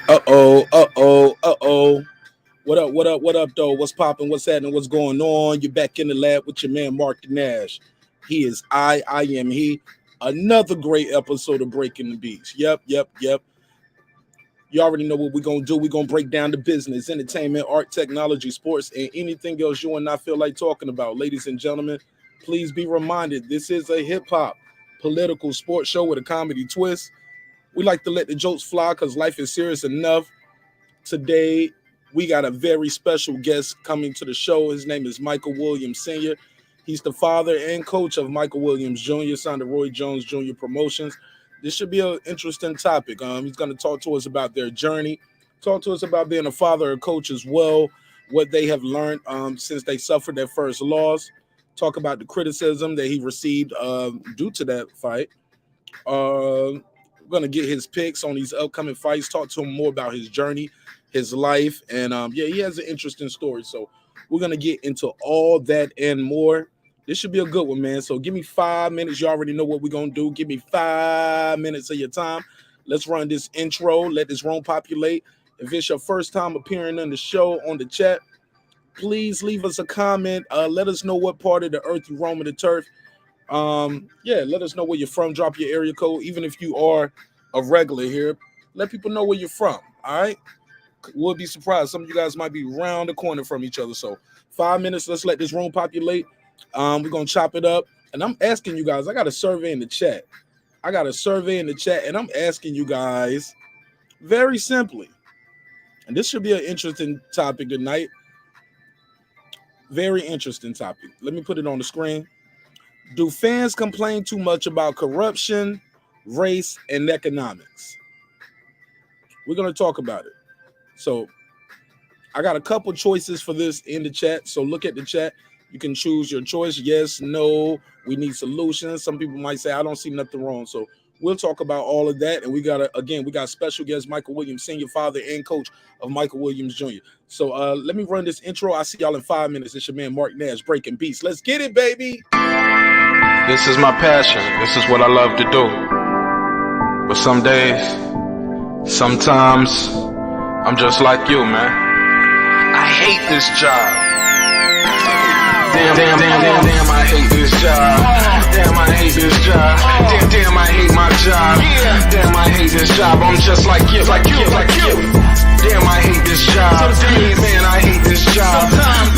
Uh-oh, uh-oh, uh-oh. What up, what up, what up, though? What's popping? What's happening? What's going on? You're back in the lab with your man, marqnash. He is I am he. Another great episode of Breaking the Beats. Yep. You already know what we're going to do. We're going to break down the business, entertainment, art, technology, sports, and anything else you and I feel like talking about. Ladies and gentlemen, please be reminded, this is a hip-hop political sports show with a comedy twist. We like to let the jokes fly because life is serious enough. Today, we got a very special guest coming to the show. His name is Michael Williams Sr. He's the father and coach of Michael Williams Jr., signed to Roy Jones Jr. Promotions. This should be an interesting topic. He's going to talk to us about their journey, talk to us about being a father or coach as well, what they have learned since they suffered their first loss, talk about the criticism that he received due to that fight. We're going to get his picks on these upcoming fights, talk to him more about his journey, his life, and he has an interesting story. So we're going to get into all that and more. This should be a good one, man. So give me 5 minutes. You already know what we're going to do. Give me 5 minutes of your time. Let's run this intro. Let this room populate. If it's your first time appearing on the show, on the chat, please leave us a comment. Let us know what part of the earth you roaming the turf. Let us know where you're from. Drop your area code. Even if you are a regular here, let people know where you're from. All right? We'll be surprised. Some of you guys might be round the corner from each other. So 5 minutes. Let's let this room populate. We're going to chop it up. And I'm asking you guys, I got a survey in the chat. And I'm asking you guys very simply, and this should be an interesting topic tonight. Very interesting topic. Let me put it on the screen. Do fans complain too much about corruption, race, and economics? We're going to talk about it. So I got a couple choices for this in the chat. So look at the chat. You can choose your choice. Yes, no, we need solutions. Some people might say, I don't see nothing wrong. So we'll talk about all of that. And we got special guest, Michael Williams, senior father and coach of Michael Williams Jr. So let me run this intro. I'll see y'all in 5 minutes. It's your man, marqnash, Breaking Beats. Let's get it, baby. This is my passion. This is what I love to do. But some days, sometimes, I'm just like you, man. I hate this job. Damn, I hate this job. Damn, I hate this job. Damn, I hate my job. Damn, I hate this job. I'm just like you. Damn, I hate this job. Man, I hate this job.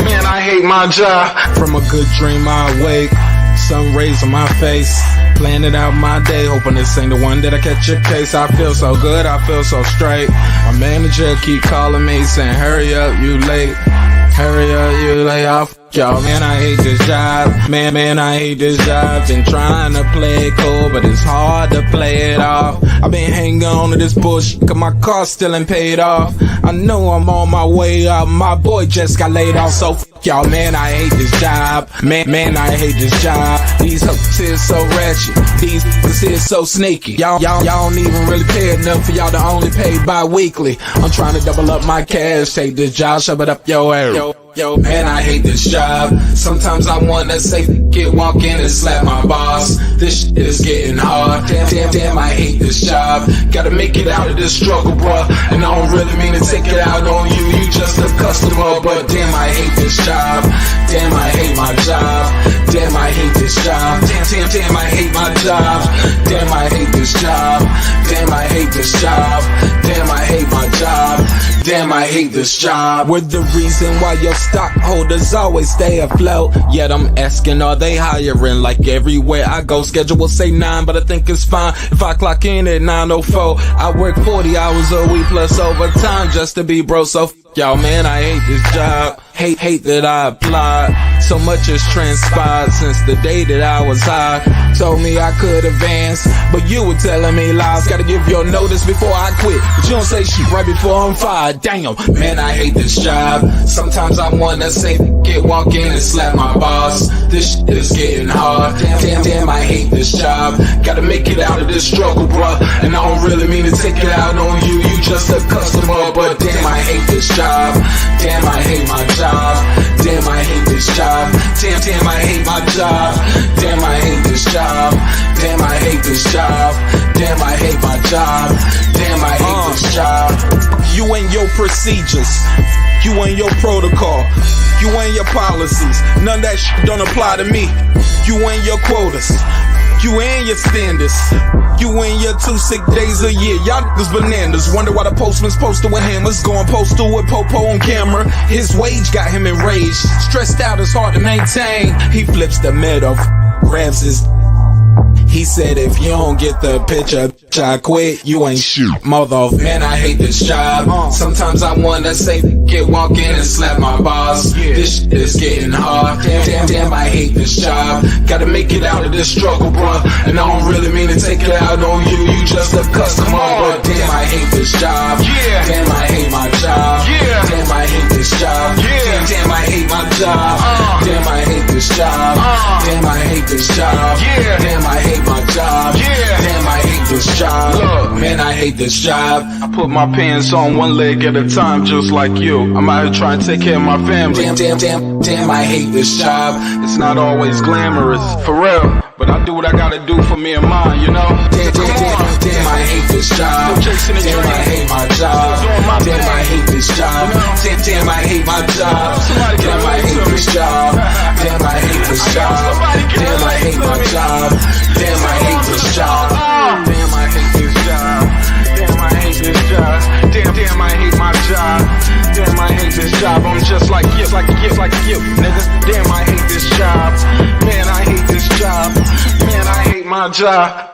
Man, I hate my job. From a good dream I awake, sun rays on my face, planning out my day, hoping this ain't the one that I catch a case. I feel so good, I feel so straight. My manager keep calling me saying, hurry up, you late. Hurry up, you lay off. Y'all, man, I hate this job. Man, I hate this job. Been trying to play it cool, but it's hard to play it off. I've been hanging on to this bush, cause my car still ain't paid off. I know I'm on my way up. My boy just got laid off, so y'all, man, I hate this job. Man, I hate this job. These hooks is so ratchet. These hooks is so sneaky. Y'all don't even really pay enough for y'all to only pay bi-weekly. I'm trying to double up my cash. Take this job, shove it up your ass. Yo, man, I hate this job. Sometimes I wanna say, walk in and slap my boss. This shit is getting hard. Damn, I hate this job. Gotta make it out of this struggle, bruh. And I don't really mean to take it out on you. You just a customer, but damn, I hate this job. Damn, I hate my job. Damn, I hate this job. Damn, I hate my job. Damn, I hate this job. Damn, I hate this job. Damn, I hate my job. Damn, I hate this job. We're the reason why your stockholders always stay afloat. Yet I'm asking, are they hiring? Like everywhere I go, schedule will say 9, but I think it's fine if I clock in at 9:04. I work 40 hours a week plus overtime just to be bro. So y'all, man, I hate this job. Hate that I applied. So much has transpired since the day that I was high. Told me I could advance, but you were telling me lies. Gotta give your notice before I quit, but you don't say shit right before I'm fired. Damn, man, I hate this job. Sometimes I wanna say, walk in and slap my boss. This shit is getting hard. Damn, I hate this job. Gotta make it out of this struggle, bruh. And I don't really mean to take it out on you. You just a customer, but damn, I hate this job. Damn, I hate my job. Damn, I hate this job. Damn, I hate my job. Damn, I hate this job. Damn, I hate this job. Damn, I hate my job. Damn, I hate this job. your procedures. You and your protocol. You and your policies. None of that shit don't apply to me. You and your quotas. You and your standards. You and your 2 sick days a year. Y'all niggas bananas. Wonder why the postman's posted with hammers. Going postal with Popo on camera. His wage got him enraged. Stressed out, it's hard to maintain. He flips the middle, grabs his. He said, if you don't get the picture, I quit, you ain't shoot. Mother, man, I hate this job. Sometimes I wanna say, walk in and slap my boss. This shit is getting hard. Damn, I hate this job. Gotta make it out of this struggle, bruh. And I don't really mean to take it out on you. You just a customer, but damn, I hate this job. Damn, I hate my job. Damn, I hate this job. Damn, I hate my job. Damn, I hate this job. Damn, I hate this job. Damn, I hate my job. Damn, I hate this job. Look, man, I hate this job. I put my pants on one leg at a time, just like you. I'm out here trying to take care of my family. Damn, I hate this job. It's not always glamorous, for real. But I do what I gotta do for me and mine, you know? Damn, I hate this job. Damn, I hate my job. Damn, I hate this job. Damn, I hate my job. Damn, I hate this job. Damn, I hate this job. Damn, I hate my job. Damn, I hate this job. Damn, I hate this job. Damn, I hate this job. Damn, I hate my job. Damn, I hate this job. I'm just like you, nigga. Damn, I hate this job. Man, I hate this job. Man, I hate my job.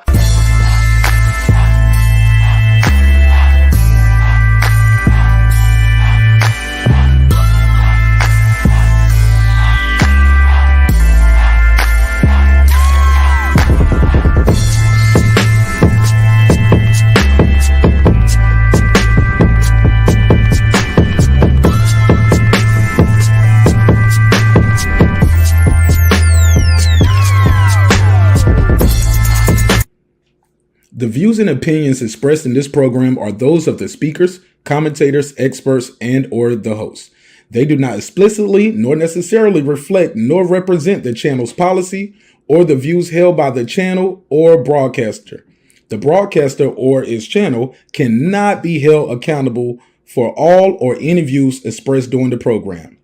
The views and opinions expressed in this program are those of the speakers, commentators, experts, and or the host. They do not explicitly nor necessarily reflect nor represent the channel's policy or the views held by the channel or broadcaster. The broadcaster or its channel cannot be held accountable for all or any views expressed during the program.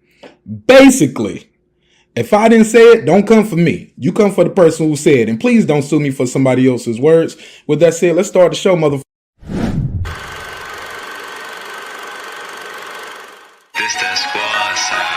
Basically, if I didn't say it, don't come for me. You come for the person who said it. And please don't sue me for somebody else's words. With that said, let's start the show, motherfucker. This that squad side.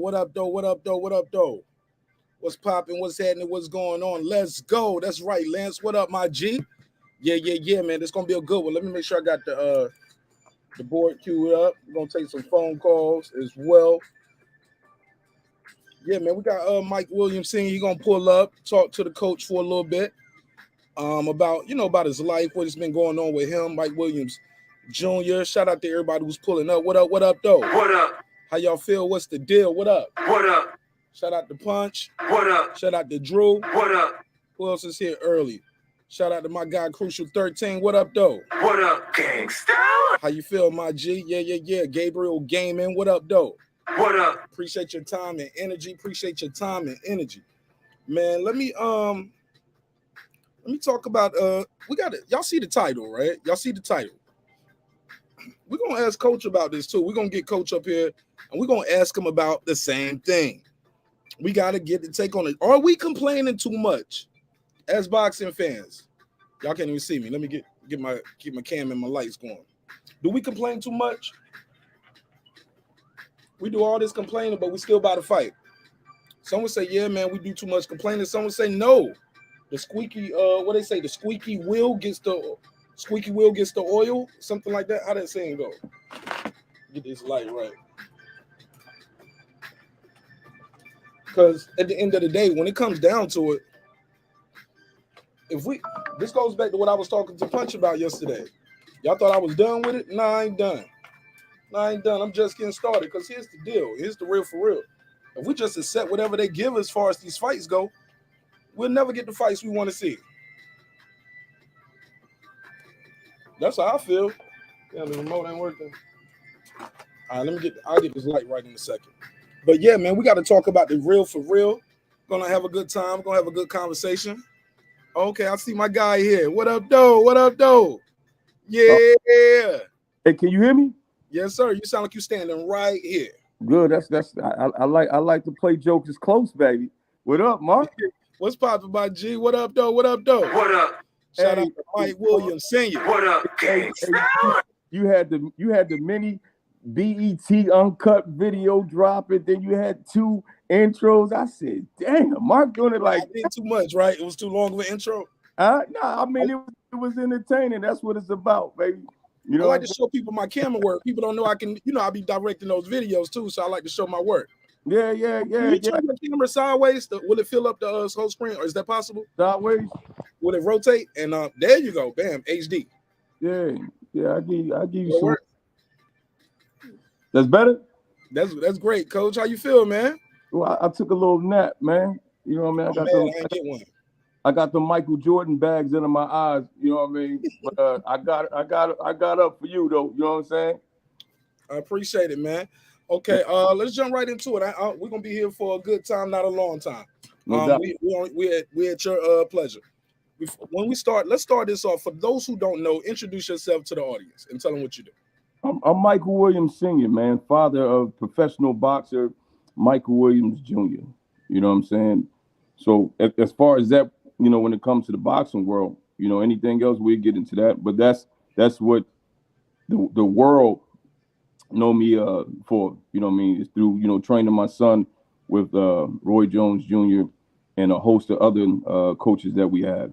What up, though? What up, though? What's popping? What's happening? What's going on? Let's go. That's right, Lance. What up, my G? Yeah, man. This gonna be a good one. Let me make sure I got the board queued up. We're gonna take some phone calls as well. Yeah, man. We got Mike Williamson. He gonna pull up, talk to the coach for a little bit. About his life, what's been going on with him, Mike Williams Jr. Shout out to everybody who's pulling up. What up, though? What up? How y'all feel? What's the deal? What up? What up? Shout out to Punch. What up? Shout out to Drew. What up? Who else is here early? Shout out to my guy Crucial 13. What up, though? What up, gangsta? How you feel, my G? Yeah. Gabriel Gaming. What up, though? What up? Appreciate your time and energy. Man, let me talk about we got it. Y'all see the title, right? Y'all see the title. We're gonna ask Coach about this too. We're gonna get Coach up here and we're gonna ask him about the same thing. We gotta get the take on it. Are we complaining too much as boxing fans? Y'all can't even see me. Let me keep my cam and my lights going. Do we complain too much? We do all this complaining, but we still about to fight. Someone say, yeah, man, we do too much complaining. Someone say, no. The squeaky, what they say, the squeaky wheel gets the oil, something like that. How that saying go? Get this light right. Because at the end of the day, when it comes down to it, This goes back to what I was talking to Punch about yesterday. Y'all thought I was done with it? Nah, I ain't done. I'm just getting started. Because here's the deal. Here's the real for real. If we just accept whatever they give as far as these fights go, we'll never get the fights we want to see. That's how I feel. Yeah, the remote ain't working. All right, I'll get this light right in a second. But yeah, man, we got to talk about the real for real. Gonna have a good time. Gonna have a good conversation. Okay, I see my guy here. What up, though? What up, though? Yeah. Hey, can you hear me? Yes, sir. You sound like you standing right here. Good. I like to play jokes as close, baby. What up, Mark? What's poppin', my G? What up, though? What up, though? What up? Shout out to Mike Williams Sr. What up, gangsta? You had the mini BET uncut video drop it. Then you had 2 intros. I said, damn, Mark doing it like I did too much, right? It was too long of an intro. No, I mean it was entertaining. That's what it's about, baby. You know, I like to show people my camera work. People don't know I can, I'll be directing those videos too. So I like to show my work. Yeah. Can you turn the camera sideways? Will it fill up the whole screen, or is that possible? Sideways. Will it rotate? And there you go, bam, HD. Yeah. I give you some. That's better. That's great, Coach. How you feel, man? Well, I took a little nap, man. You know what I mean? I get one. I got the Michael Jordan bags under my eyes. You know what I mean? But I got up for you though. You know what I'm saying? I appreciate it, man. Okay, let's jump right into it. We're gonna be here for a good time, not a long time. No doubt. We at your pleasure. When we start, let's start this off. For those who don't know, introduce yourself to the audience and tell them what you do. I'm Michael Williams Sr., man, father of professional boxer Michael Williams Jr. You know what I'm saying? So as far as that, when it comes to the boxing world, anything else, we'll get into that. But that's what the world know me for, what I mean, is through, training my son with Roy Jones Jr. and a host of other coaches that we have.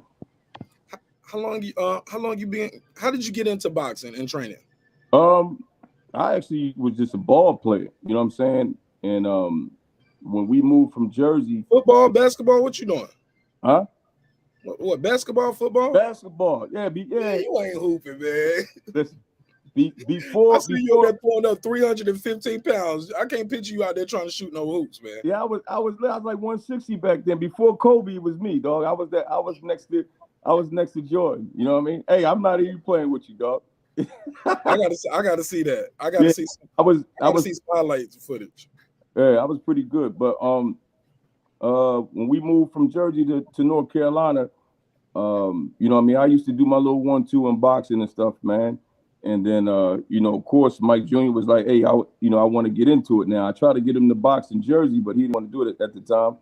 How long you been? How did you get into boxing and training? I actually was just a ball player, you know what I'm saying? And when we moved from Jersey, football, basketball, what you doing? Huh? What basketball, football? Basketball, yeah. You ain't hooping, man. Listen, before I see you out there throwing up 315 pounds. I can't picture you out there trying to shoot no hoops, man. Yeah, I was like 160 back then. Before Kobe, it was me, dog. I was next to Jordan. You know what I mean? Hey, I'm not even playing with you, dog. I gotta see that. I gotta see some highlights footage. Yeah, I was pretty good. But when we moved from Jersey to North Carolina, I used to do my little 1-2 in boxing and stuff, man. And then of course Mike Jr. was like, hey, I want to get into it now. I tried to get him to box in Jersey, but he didn't want to do it at the time.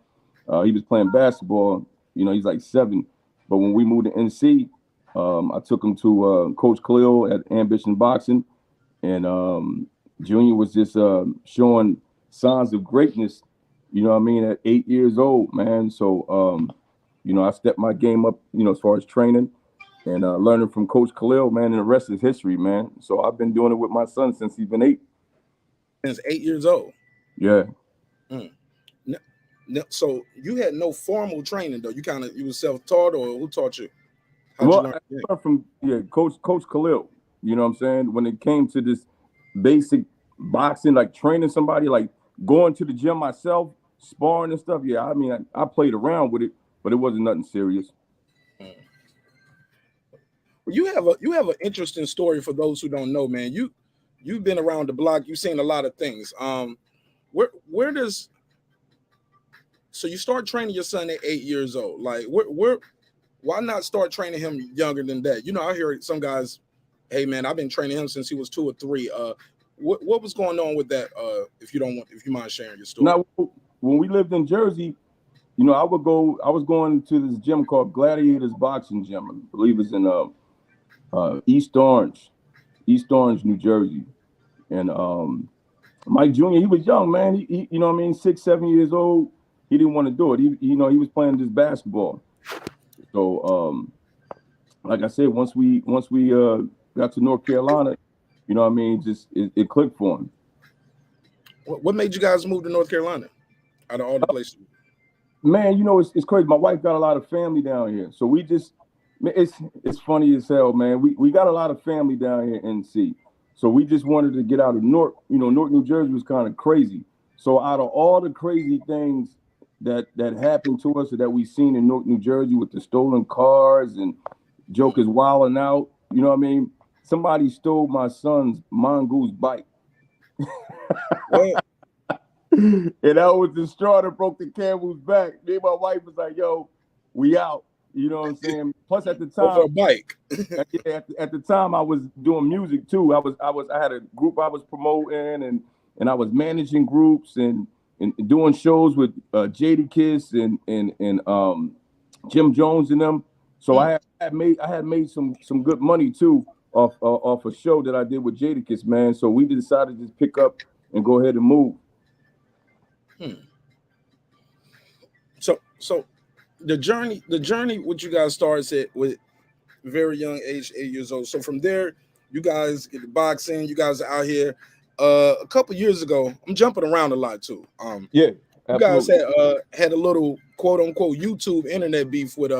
He was playing basketball, he's like 7. But when we moved to NC, I took him to Coach Khalil at Ambition Boxing, and Junior was just showing signs of greatness, at 8 years old, man. So, I stepped my game up, as far as training and learning from Coach Khalil, man, and the rest is history, man. So I've been doing it with my son since he's been 8. Since 8 years old? Yeah. So you had no formal training, though? You were self-taught, or who taught you? I learned from Coach Khalil. You know what I'm saying? When it came to this basic boxing, like training somebody, like going to the gym myself, sparring and stuff. Yeah, I mean, I played around with it, but it wasn't nothing serious. You have an interesting story for those who don't know, man. You've been around the block. You've seen a lot of things. So you start training your son at 8 years old? Like, why not start training him younger than that? I hear some guys, hey man, I've been training him since he was 2 or 3. What was going on with that? If you mind sharing your story. Now, when we lived in Jersey, I was going to this gym called Gladiators Boxing Gym. I believe it's in East Orange, New Jersey. And Mike Jr., he was young, man. He 6, 7 years old. He didn't want to do it. He was playing just basketball. So, like I said, once we got to North Carolina, it clicked for him. What made you guys move to North Carolina out of all the places? Man, it's crazy. My wife got a lot of family down here, so we just Man, it's funny as hell, man. We got a lot of family down here in NC, so we just wanted to get out of Newark. You know, Newark, New Jersey was kind of crazy. So out of all the crazy things that happened to us or that we seen in Newark, New Jersey, with the stolen cars and jokers wilding out, you know what I mean? Somebody stole my son's mongoose bike. What? And that was the straw that broke the camel's back. Me and my wife was like, "Yo, we out." You know what I'm saying? Plus, at the Over a time, bike. at the time, I was doing music too. I had a group I was promoting, and I was managing groups and doing shows with Jadakiss and Jim Jones and them. So I had made some good money too off a show that I did with Jadakiss, man. So we decided to just pick up and go ahead and move. So the journey what you guys started at with very young age, 8 years old. So from there, you guys get the boxing, you guys are out here. A couple years ago, I'm jumping around a lot too. Yeah, you guys had a little quote unquote YouTube internet beef with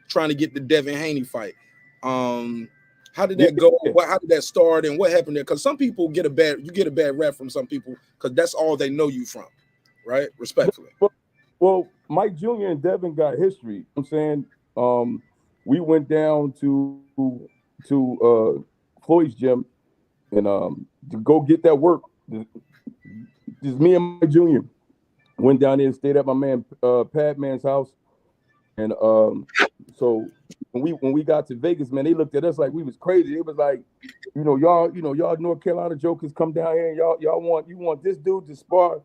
trying to get the Devin Haney fight. How did that go? How did that start, and what happened there? Because some people get a bad rap from some people because that's all they know you from, right? Respectfully. Well, Mike Jr. and Devin got history. I'm saying we went down to Floyd's gym and to go get that work. Just me and Mike Jr. went down there and stayed at my man Pat Man's house. And so when we got to Vegas, man, they looked at us like we was crazy. It was like, y'all North Carolina jokers come down here and y'all want this dude to spar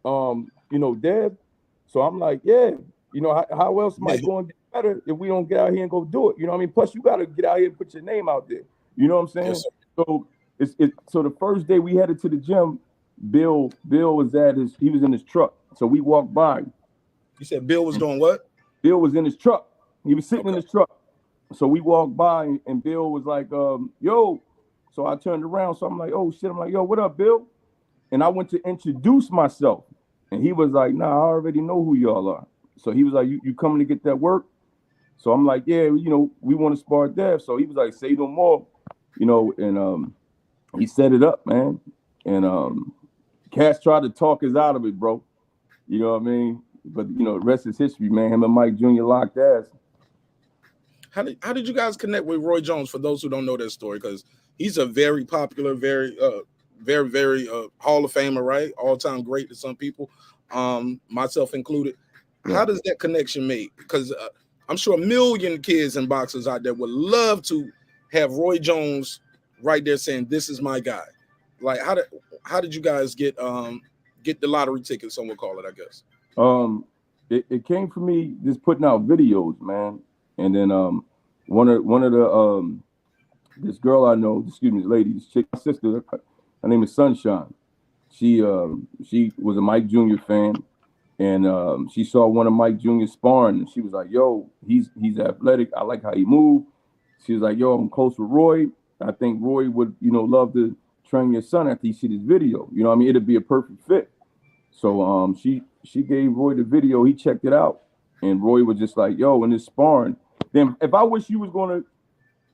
Dev. So I'm like, yeah, how else am I going to get better if we don't get out here and go do it? You know what I mean? Plus, you got to get out here and put your name out there. You know what I'm saying? Yes, so so the first day we headed to the gym, Bill was he was in his truck. So we walked by. You said Bill was doing what? Bill was in his truck. He was sitting in his truck. So we walked by and Bill was like, yo. So I turned around. So I'm like, oh shit. I'm like, yo, what up, Bill? And I went to introduce myself. And he was like, nah, I already know who y'all are. So he was like, you coming to get that work? So I'm like, yeah, we want to spar Dev. So he was like, say no more, and he set it up, man. And Cass tried to talk us out of it, bro. You know what I mean? But the rest is history, man. Him and Mike Jr. locked ass. How did you guys connect with Roy Jones? For those who don't know that story, because he's a very popular, very Hall of Famer, right? All-time great to some people, myself included. Yeah. How does that connection make? Because I'm sure a million kids and boxers out there would love to have Roy Jones right there saying, "This is my guy." Like, how did you guys get the lottery ticket? Some would call it, I guess. It came from me just putting out videos, man, and then one of the this girl I know, lady, this chick, my sister. Her name is Sunshine. She was a Mike Jr. fan, and she saw one of Mike Jr. sparring, and she was like, "Yo, he's athletic. I like how he moves." She was like, "Yo, I'm close with Roy. I think Roy would, love to train your son after he see this video. You know what I mean? It'd be a perfect fit." So she gave Roy the video. He checked it out, and Roy was just like, "Yo, in this sparring." Then if I wish you was gonna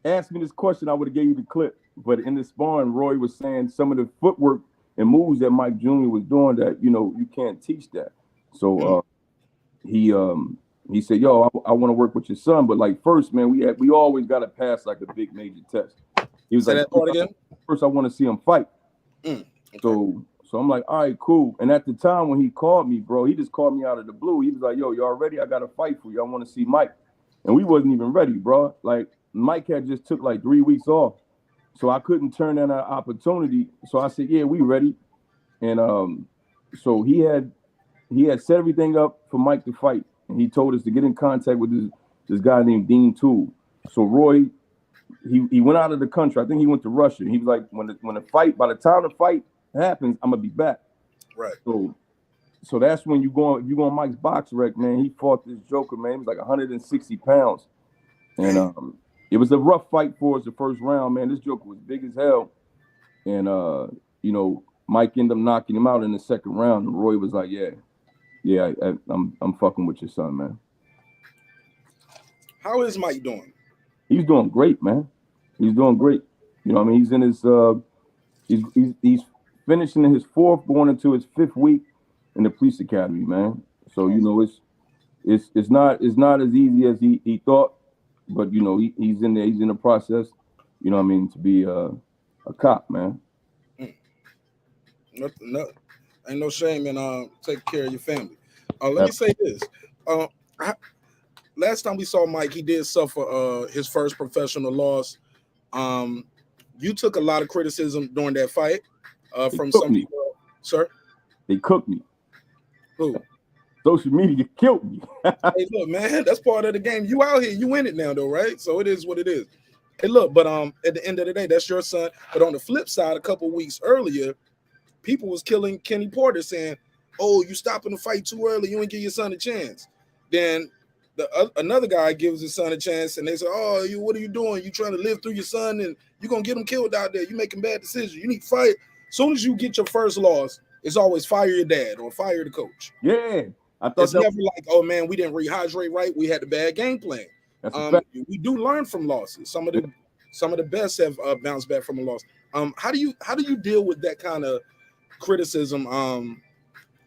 ask me this question, I would have gave you the clip. But in the sparring, Roy was saying some of the footwork and moves that Mike Jr. was doing that, you can't teach that. So he said, yo, I want to work with your son. But like first, man, we always got to pass like a big major test. He was say like, that part again? First, I want to see him fight. Okay. So I'm like, all right, cool. And at the time when he called me, bro, he just called me out of the blue. He was like, yo, y'all ready? I got to fight for you. I want to see Mike. And we wasn't even ready, bro. Like Mike had just took like 3 weeks off. So I couldn't turn down that opportunity. So I said, yeah, we ready. And so he had set everything up for Mike to fight. And he told us to get in contact with this guy named Dean Toole. So Roy, he went out of the country. I think he went to Russia. He was like, when the fight, by the time the fight happens, I'm gonna be back. Right. So that's when you go on Mike's box rec, man. He fought this joker, man. He was like 160 pounds. And it was a rough fight for us the first round, man. This joker was big as hell. And Mike ended up knocking him out in the second round. And Roy was like, I'm fucking with your son, man. How is Mike doing? He's doing great, man. He's doing great. You know what I mean? He's in his he's finishing his 4th, going into his 5th week in the police academy, man. So, you know, it's not as easy as he thought, but you know, he's in there, he's in the process, you know what I mean, to be a cop, man. No, ain't no shame in taking care of your family. Let me say this. Last time we saw Mike, he did suffer his first professional loss. You took a lot of criticism during that fight from some people, sir. They cooked me. Who? Social media killed me. Hey, look, man, that's part of the game. You out here, you win it now, though, right? So it is what it is. Hey, look, but at the end of the day, that's your son. But on the flip side, a couple weeks earlier, people was killing Kenny Porter, saying, "Oh, you stopping the fight too early. You ain't give your son a chance." Then another guy gives his son a chance, and they say, "Oh, what are you doing? You trying to live through your son, and you're gonna get him killed out there. You making bad decisions. You need to fight." As soon as you get your first loss, it's always fire your dad or fire the coach. Yeah, I thought it's never like, "Oh man, we didn't rehydrate right. We had a bad game plan." That's a fact. We do learn from losses. Some of the best have bounced back from a loss. How do you deal with that kind of criticism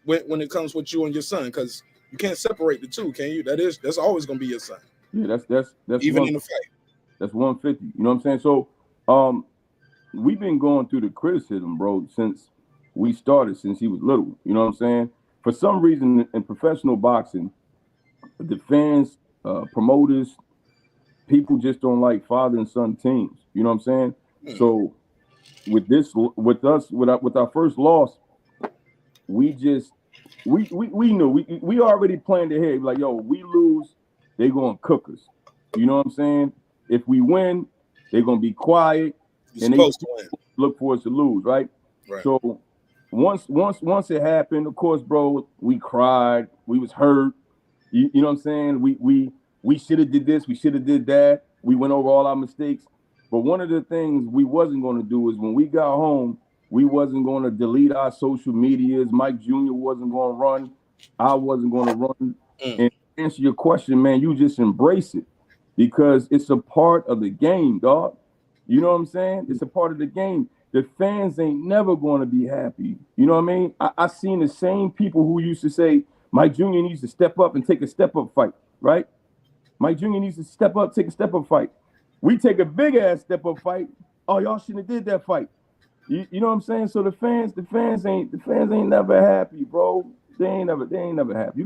when it comes with you and your son? Because you can't separate the two, can you? That's always gonna be your son. Yeah, that's even in the fight. That's 150. You know what I'm saying? So we've been going through the criticism, bro, since we started, since he was little. You know what I'm saying? For some reason in professional boxing, the fans, promoters, people just don't like father and son teams. You know what I'm saying? So with our first loss, we knew we already planned ahead. Like, yo, we lose, they gonna cook us. You know what I'm saying? If we win, they're gonna be quiet and they look for us to lose, right? So once it happened, of course, bro, we cried, we was hurt. You know what I'm saying? We should have did this, we should have did that. We went over all our mistakes. But one of the things we wasn't going to do is when we got home, we wasn't going to delete our social medias. Mike Jr. wasn't going to run. I wasn't going to run. And to answer your question, man, you just embrace it because it's a part of the game, dog. You know what I'm saying? It's a part of the game. The fans ain't never going to be happy. You know what I mean? I seen the same people who used to say, Mike Jr. needs to step up and take a step-up fight, right? Mike Jr. needs to step up, take a step-up fight. We take a big-ass step-up fight. Oh, y'all shouldn't have did that fight. You know what I'm saying? So the fans ain't never happy, bro. They ain't never happy.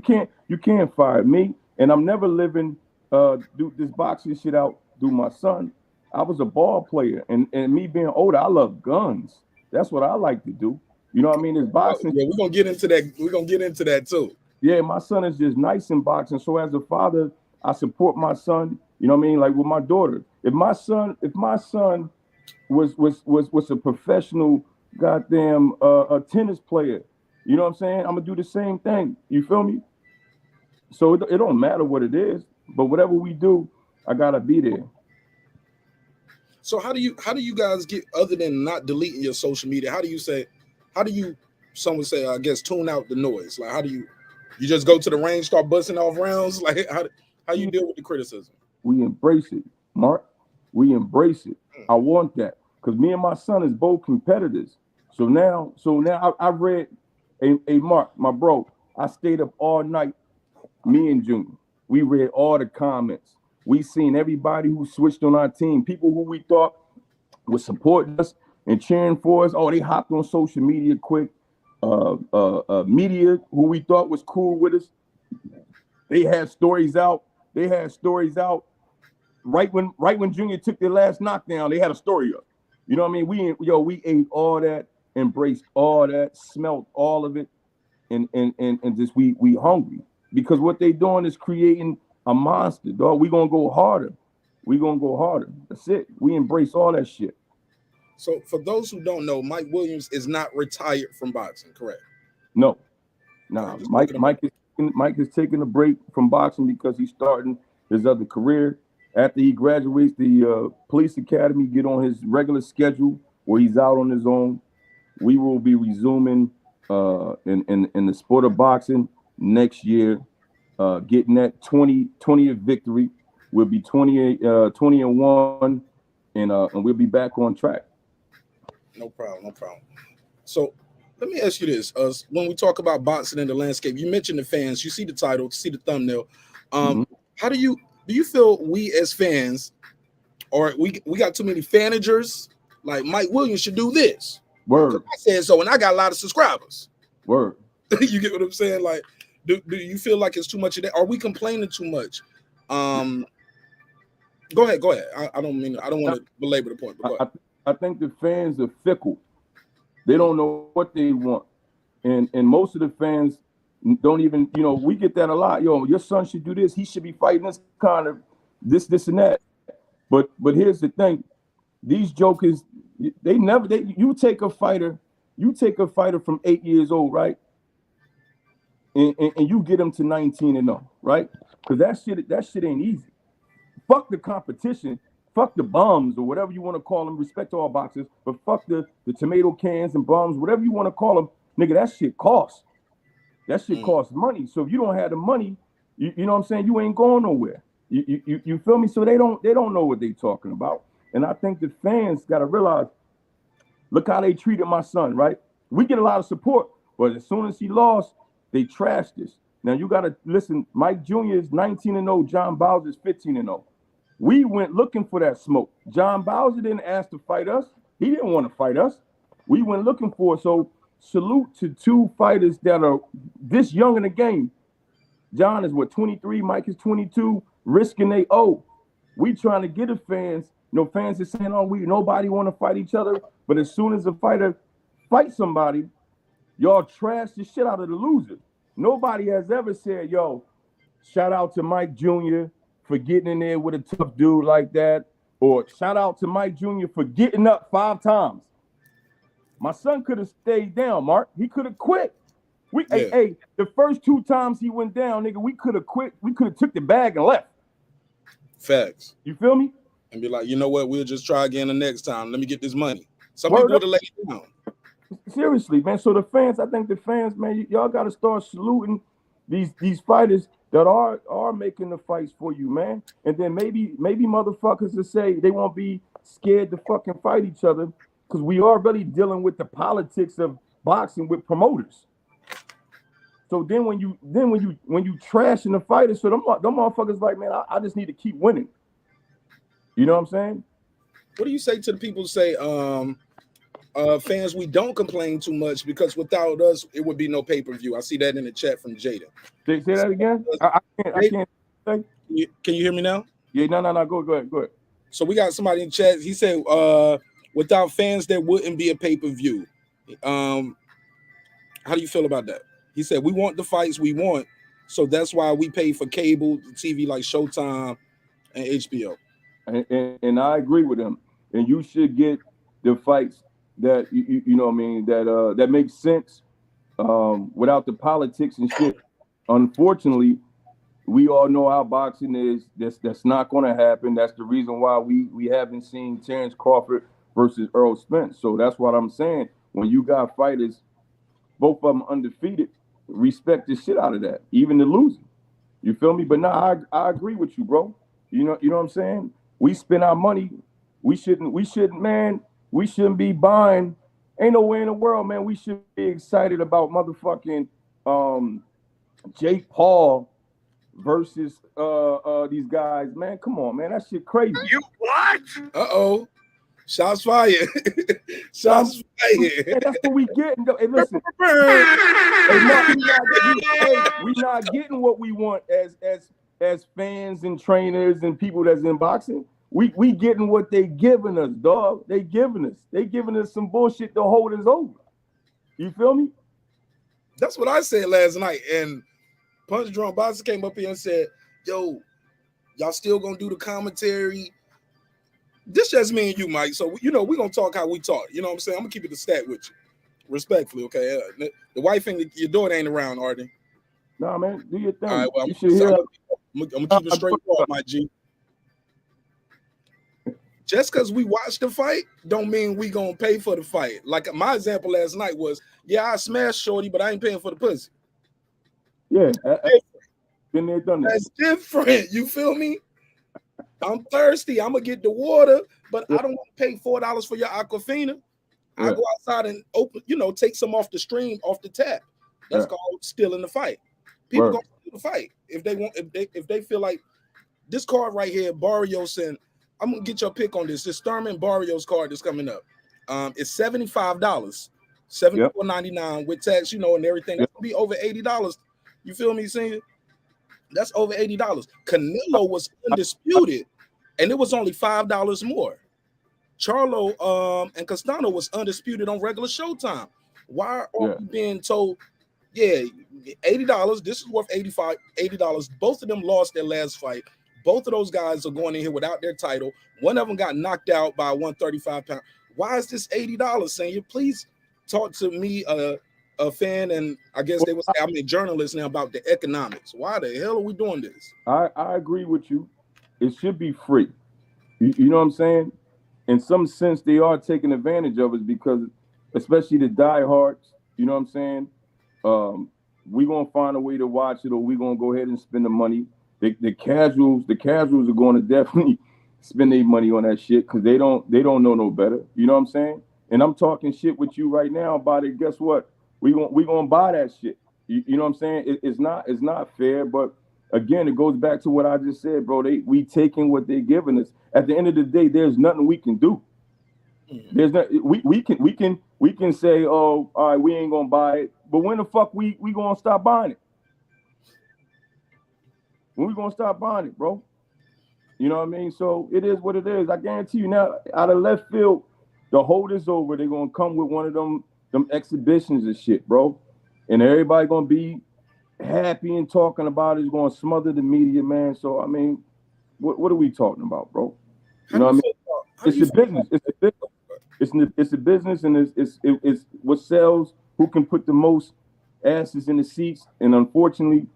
You can't fire me. And I'm never living do this boxing shit out through my son. I was a ball player, and me being older, I love guns. That's what I like to do. You know what I mean? It's boxing. Yeah, we're gonna get into that. We're gonna get into that too. Yeah, my son is just nice in boxing. So as a father, I support my son. You know what I mean? Like with my daughter. If my son was a professional goddamn a tennis player, you know what I'm saying? I'm gonna do the same thing. You feel me? So it don't matter what it is, but whatever we do, I gotta be there. So how do you guys get, other than not deleting your social media? How do you some would say, I guess, tune out the noise? Like, how do you just go to the range, start busting off rounds? Like, how you deal with the criticism? We embrace it, Mark. We embrace it. I want that because me and my son is both competitors. So now I read, a Mark, my bro. I stayed up all night. Me and Junior, we read all the comments. We seen everybody who switched on our team, people who we thought was supporting us and cheering for us. Oh, they hopped on social media quick. Media who we thought was cool with us. They had stories out. Right when Junior took their last knockdown, they had a story up. You know what I mean? We ate all that, embraced all that, smelt all of it, and just we hungry because what they doing is creating a monster, dog. We gonna go harder. That's it. We embrace all that shit. So for those who don't know, Mike Williams is not retired from boxing, correct? No. Nah, Mike is taking a break from boxing because he's starting his other career. After he graduates the police academy, get on his regular schedule where he's out on his own, we will be resuming in the sport of boxing next year, getting that 20th victory. We'll be 20-1, and we'll be back on track. No problem, no problem. So let me ask you this: when we talk about boxing in the landscape, you mentioned the fans. You see the title, see the thumbnail. How do you feel we as fans, or we got too many fanagers? Like Mike Williams should do this. Word. I said so, and I got a lot of subscribers. Word. You get what I'm saying? Like, do you feel like it's too much of that? Are we complaining too much? Go ahead. I don't want to belabor the point. But I think the fans are fickle. They don't know what they want, and most of the fans don't even. We get that a lot. Yo, your son should do this. He should be fighting this kind of this and that. But here's the thing: these jokers, you take a fighter from 8 years old, right? And you get them to 19-0, right? Because that shit ain't easy. Fuck the competition, fuck the bums or whatever you want to call them. Respect all boxers, but fuck the tomato cans and bums, whatever you want to call them, nigga. That shit costs. That shit costs money. So if you don't have the money, you know what I'm saying, you ain't going nowhere. You feel me? So they don't know what they talking about. And I think the fans got to realize, look how they treated my son, right? We get a lot of support, but as soon as he lost, they trashed us. Now you got to listen. Mike Jr. is 19-0. John Bowser is 15-0. We went looking for that smoke. John Bowser didn't ask to fight us. He didn't want to fight us. We went looking for it. So salute to two fighters that are this young in the game. John is 23. Mike is 22. Risking they owe. We trying to get the fans. Fans are saying, "Oh, nobody want to fight each other." But as soon as a fighter fights somebody, y'all trash the shit out of the loser. Nobody has ever said, "Yo, shout out to Mike Jr. for getting in there with a tough dude like that," or shout out to Mike Jr. for getting up 5 times. My son could have stayed down, Mark. He could have quit. Hey, the first 2 times he went down, nigga, we could have quit. We could have took the bag and left. Facts. You feel me? And be like, you know what? We'll just try again the next time. Let me get this money. Some people would have laid it down. Seriously, man. So I think the fans, man, y'all got to start saluting these fighters that are making the fights for you, man. And then maybe motherfuckers will say they won't be scared to fucking fight each other, because we are really dealing with the politics of boxing with promoters. So then when you trashing the fighters, so them motherfuckers like, man, I just need to keep winning. You know what I'm saying? What do you say to the people who say, fans, we don't complain too much because without us, it would be no pay-per-view? I see that in the chat from Jada. Say that again? I can't say. Can you hear me now? Yeah, no. Go ahead. So we got somebody in the chat. He said, without fans, there wouldn't be a pay-per-view. How do you feel about that? He said, we want the fights we want, so that's why we pay for cable TV like Showtime and HBO. And I agree with him. And you should get the fights that you know what I mean, that makes sense without the politics and shit. Unfortunately, we all know how boxing is. That's not going to happen. That's the reason why we haven't seen Terrence Crawford versus Earl Spence. So that's what I'm saying. When you got fighters, both of them undefeated, respect the shit out of that, even the losing. You feel me? But no, I agree with you, bro. You know what I'm saying? We spend our money. We shouldn't, man. We shouldn't be buying. Ain't no way in the world, man. We should be excited about motherfucking Jake Paul versus these guys, man. Come on, man. That shit crazy. You what? Uh-oh. Shots fired. Shots fired. Hey, that's what we getting. Hey, listen. We not getting what we want as fans and trainers and people that's in boxing. We getting what they giving us, dog. They giving us some bullshit to hold us over. You feel me? That's what I said last night. And Punch Drunk Boxer came up here and said, yo, y'all still gonna do the commentary? This just me and you, Mike. So, we're going to talk how we talk. You know what I'm saying? I'm going to keep it a stat with you. Respectfully, okay? The wife and your daughter ain't around, are they? Nah, man. Do your thing. All right, well, I'm going to keep it straight forward, my G. Just because we watch the fight don't mean we going to pay for the fight. Like my example last night was, yeah, I smashed Shorty, but I ain't paying for the pussy. Yeah. Been there, done that. That's different. You feel me? I'm thirsty. I'm gonna get the water, but I don't want to pay $4 for your Aquafina. I go outside and open, take some off the stream, off the tap. That's called stealing the fight. People gonna steal the fight if they want, if they feel like this card right here, Barrios, and I'm gonna get your pick on this. This Thurman Barrios card that's coming up. It's $75, $74.99 with tax, and everything. That's gonna be over $80. You feel me, senior? That's over $80. Canelo was undisputed, and it was only $5 more. Charlo and Castano was undisputed on regular Showtime. Why are we being told, $80? This is worth $80. Both of them lost their last fight. Both of those guys are going in here without their title. One of them got knocked out by a 135-pound. Why is this $80, senior? Please talk to me, a fan, and I guess they would say I'm a journalist now about the economics. Why the hell are we doing this? I agree with you. It should be free. You know what I'm saying? In some sense, they are taking advantage of it because, especially the diehards, you know what I'm saying? We're gonna find a way to watch it, or we're gonna go ahead and spend the money. The casuals are going to definitely spend their money on that shit because they don't know no better. You know what I'm saying? And I'm talking shit with you right now about it. Guess what? We gonna buy that shit. You know what I'm saying? It's not fair, but again, it goes back to what I just said, bro. We taking what they're giving us. At the end of the day, there's nothing we can do. There's not we can say, oh, all right, we ain't gonna buy it. But when the fuck we gonna stop buying it? When we gonna stop buying it, bro? You know what I mean? So it is what it is. I guarantee you now, out of left field, the hold is over. They're gonna come with one of them exhibitions and shit, bro. And everybody gonna be happy and talking about it. It's gonna smother the media, man. So I mean, what are we talking about, bro? You know what I mean? It's a business. It's a business, and it's what sells. Who can put the most asses in the seats? And unfortunately,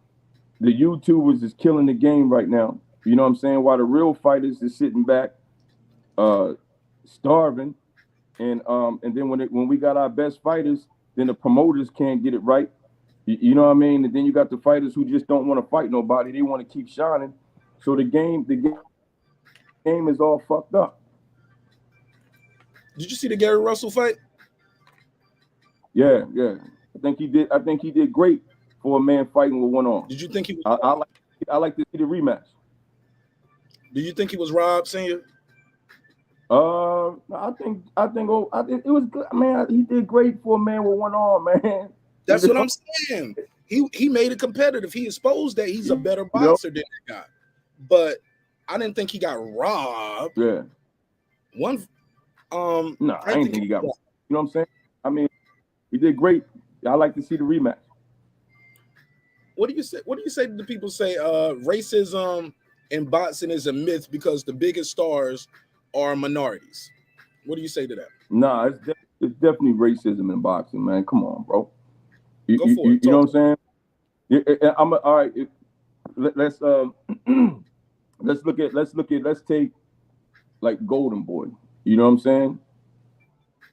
the YouTubers is killing the game right now. You know what I'm saying? While the real fighters is sitting back, starving, and then when we got our best fighters, then the promoters can't get it right. You know what I mean? And then you got the fighters who just don't want to fight nobody. They want to keep shining. So the game is all fucked up. Did you see the Gary Russell fight? Yeah. I think he did great for a man fighting with one arm. Did you think he was? I like to see the rematch. Do you think he was robbed, senior? I think it was good, man. He did great for a man with one arm, man. That's what I'm saying. He made it competitive. He exposed that he's a better boxer than that guy. But I didn't think he got robbed. Yeah. No, I didn't think he got robbed. You know what I'm saying? I mean, he did great. I like to see the rematch. What do you say? What do you say to the people say racism in boxing is a myth because the biggest stars are minorities? What do you say to that? Nah, it's definitely racism in boxing, man. Come on, bro. You know what I'm saying? All right. Let's take like Golden Boy. You know what I'm saying?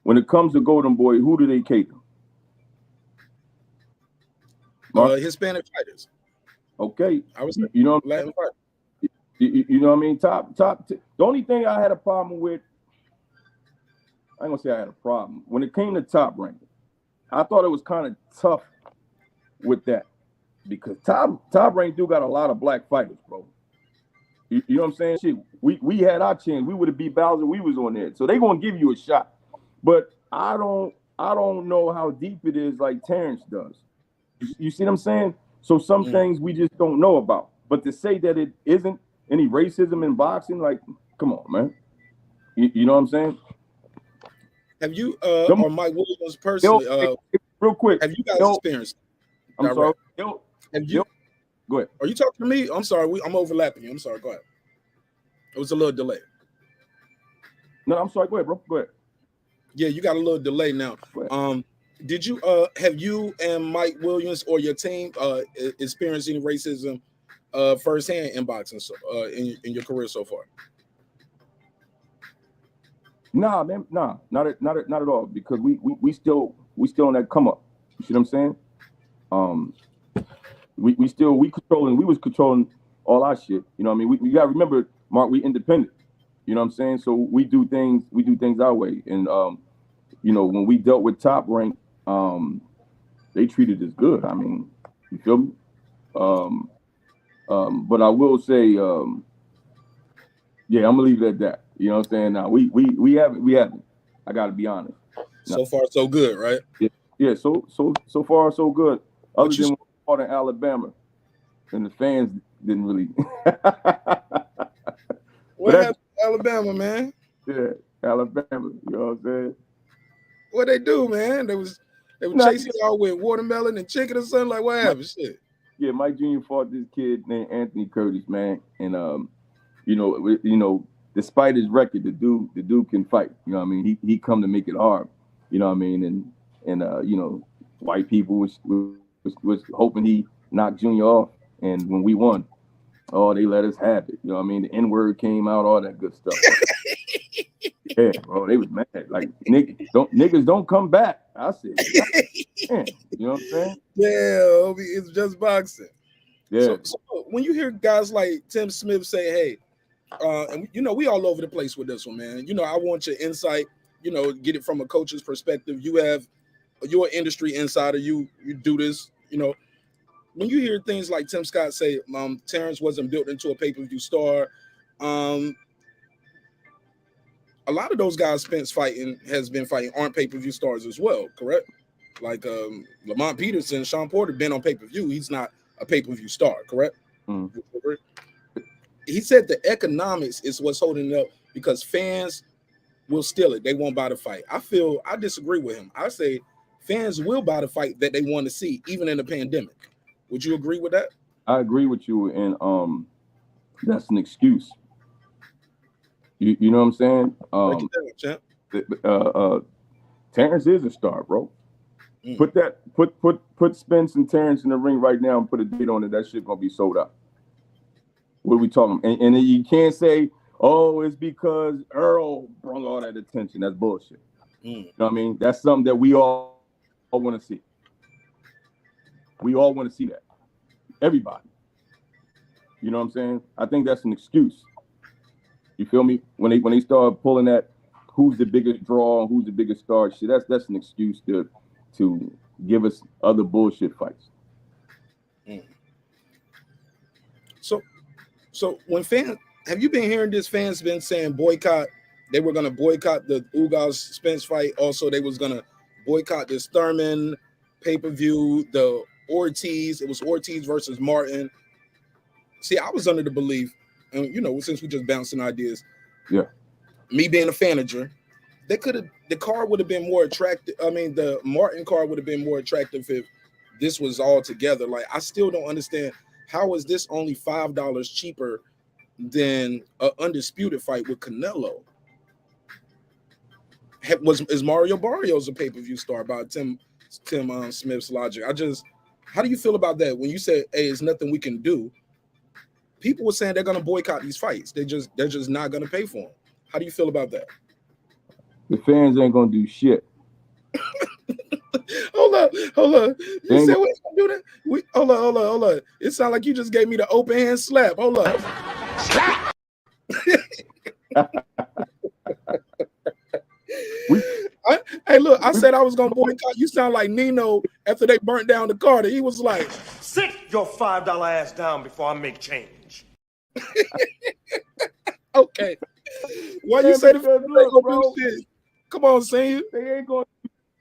When it comes to Golden Boy, who do they cater? Hispanic fighters. Okay. I was you know Latin fighters. You know what I mean? Top. The only thing I had a problem with, I ain't gonna say I had a problem. When it came to Top Rank, I thought it was kind of tough with that because Top Rank do got a lot of black fighters, bro. You know what I'm saying? Shit, we had our chance. We would have beat Bowser. We was on there, so they gonna give you a shot. But I don't know how deep it is like Terrence does. You see what I'm saying? So some things we just don't know about. But to say that it isn't any racism in boxing, like, come on, man. You know what I'm saying? Have you or Mike Williams personally? Real quick. Have you guys experienced? I'm sorry. Have you? Go ahead. Are you talking to me? I'm sorry. I'm overlapping you. I'm sorry. Go ahead. It was a little delay. No, I'm sorry. Go ahead, bro. Go ahead. Yeah, you got a little delay now. Did you have you and Mike Williams or your team experienced any racism firsthand in boxing in your career so far? Nah, man, not at all. Because we still on that come up. You see what I'm saying? We was controlling all our shit. You know what I mean? We gotta remember Marq, we independent. You know what I'm saying? So we do things our way. And you know, when we dealt with Top Rank, they treated us good. I mean, you feel me? But I will say, yeah, I'm gonna leave it at that. You know what I'm saying? Now we haven't. I gotta be honest. So far, so good, right? Yeah. So far, so good. Other than when we fought in Alabama, and the fans didn't really. What happened to Alabama, man? Yeah, Alabama. You know what I'm saying? What they do, man? They were chasing y'all with watermelon and chicken or something. Like, what happened? Shit. Yeah, Mike Jr. fought this kid named Anthony Curtis, man, and you know, despite his record, the dude can fight. You know what I mean? He come to make it hard. You know what I mean? And you know, white people was hoping he knocked Junior off, and when we won, oh, they let us have it. You know what I mean? The N-word came out, all that good stuff. Yeah, bro, they was mad. Like, niggas don't come back. I said, man, you know what I'm saying? Yeah, it's just boxing. Yeah. So when you hear guys like Tim Smith say, hey, and you know, we all over the place with this one, man. You know, I want your insight, you know, get it from a coach's perspective. You're an industry insider. You do this, you know. When you hear things like Tim Scott say, Terrence wasn't built into a pay-per-view star, a lot of those guys Spence has been fighting aren't pay-per-view stars as well, correct? Like Lamont Peterson, Sean Porter been on pay-per-view. He's not a pay-per-view star, correct? Mm. He said the economics is what's holding it up because fans will steal it. They won't buy the fight. I disagree with him. I say fans will buy the fight that they want to see, even in a pandemic. Would you agree with that? I agree with you, and that's an excuse. You know what I'm saying? Break it down, champ. Terrence is a star, bro. Put Spence and Terrence in the ring right now and put a date on it. That shit gonna be sold out. What are we talking? And you can't say, oh, it's because Earl brought all that attention. That's bullshit. You know what I mean? That's something that we all want to see. We all want to see that. Everybody. You know what I'm saying? I think that's an excuse. You feel me? When they start pulling that, who's the biggest draw, who's the biggest star, shit, that's an excuse to give us other bullshit fights. So when fans, have you been hearing this? Fans been saying boycott. They were gonna boycott the Ugas Spence fight. Also, they was gonna boycott this Thurman pay-per-view, the Ortiz. It was Ortiz versus Martin. See, I was under the belief, and you know, since we just bouncing ideas, yeah. Me being a manager, the card would have been more attractive. I mean, the Martin card would have been more attractive if this was all together. Like, I still don't understand how is this only $5 cheaper than an undisputed fight with Canelo? Is Mario Barrios a pay-per-view star by Tim Smith's logic? How do you feel about that? When you say, hey, it's nothing we can do, people were saying they're going to boycott these fights. They're just not going to pay for them. How do you feel about that? The fans ain't going to do shit. Hold up. You said we gonna do that? Hold on. It sounds like you just gave me the open hand slap. Hold up. Slap. Hey, look, I said I was gonna boycott. You sound like Nino after they burnt down the Carter. He was like, sit your $5 ass down before I make change. Okay. Why you say the fans ain't gonna do shit? Come on, senior. They ain't gonna.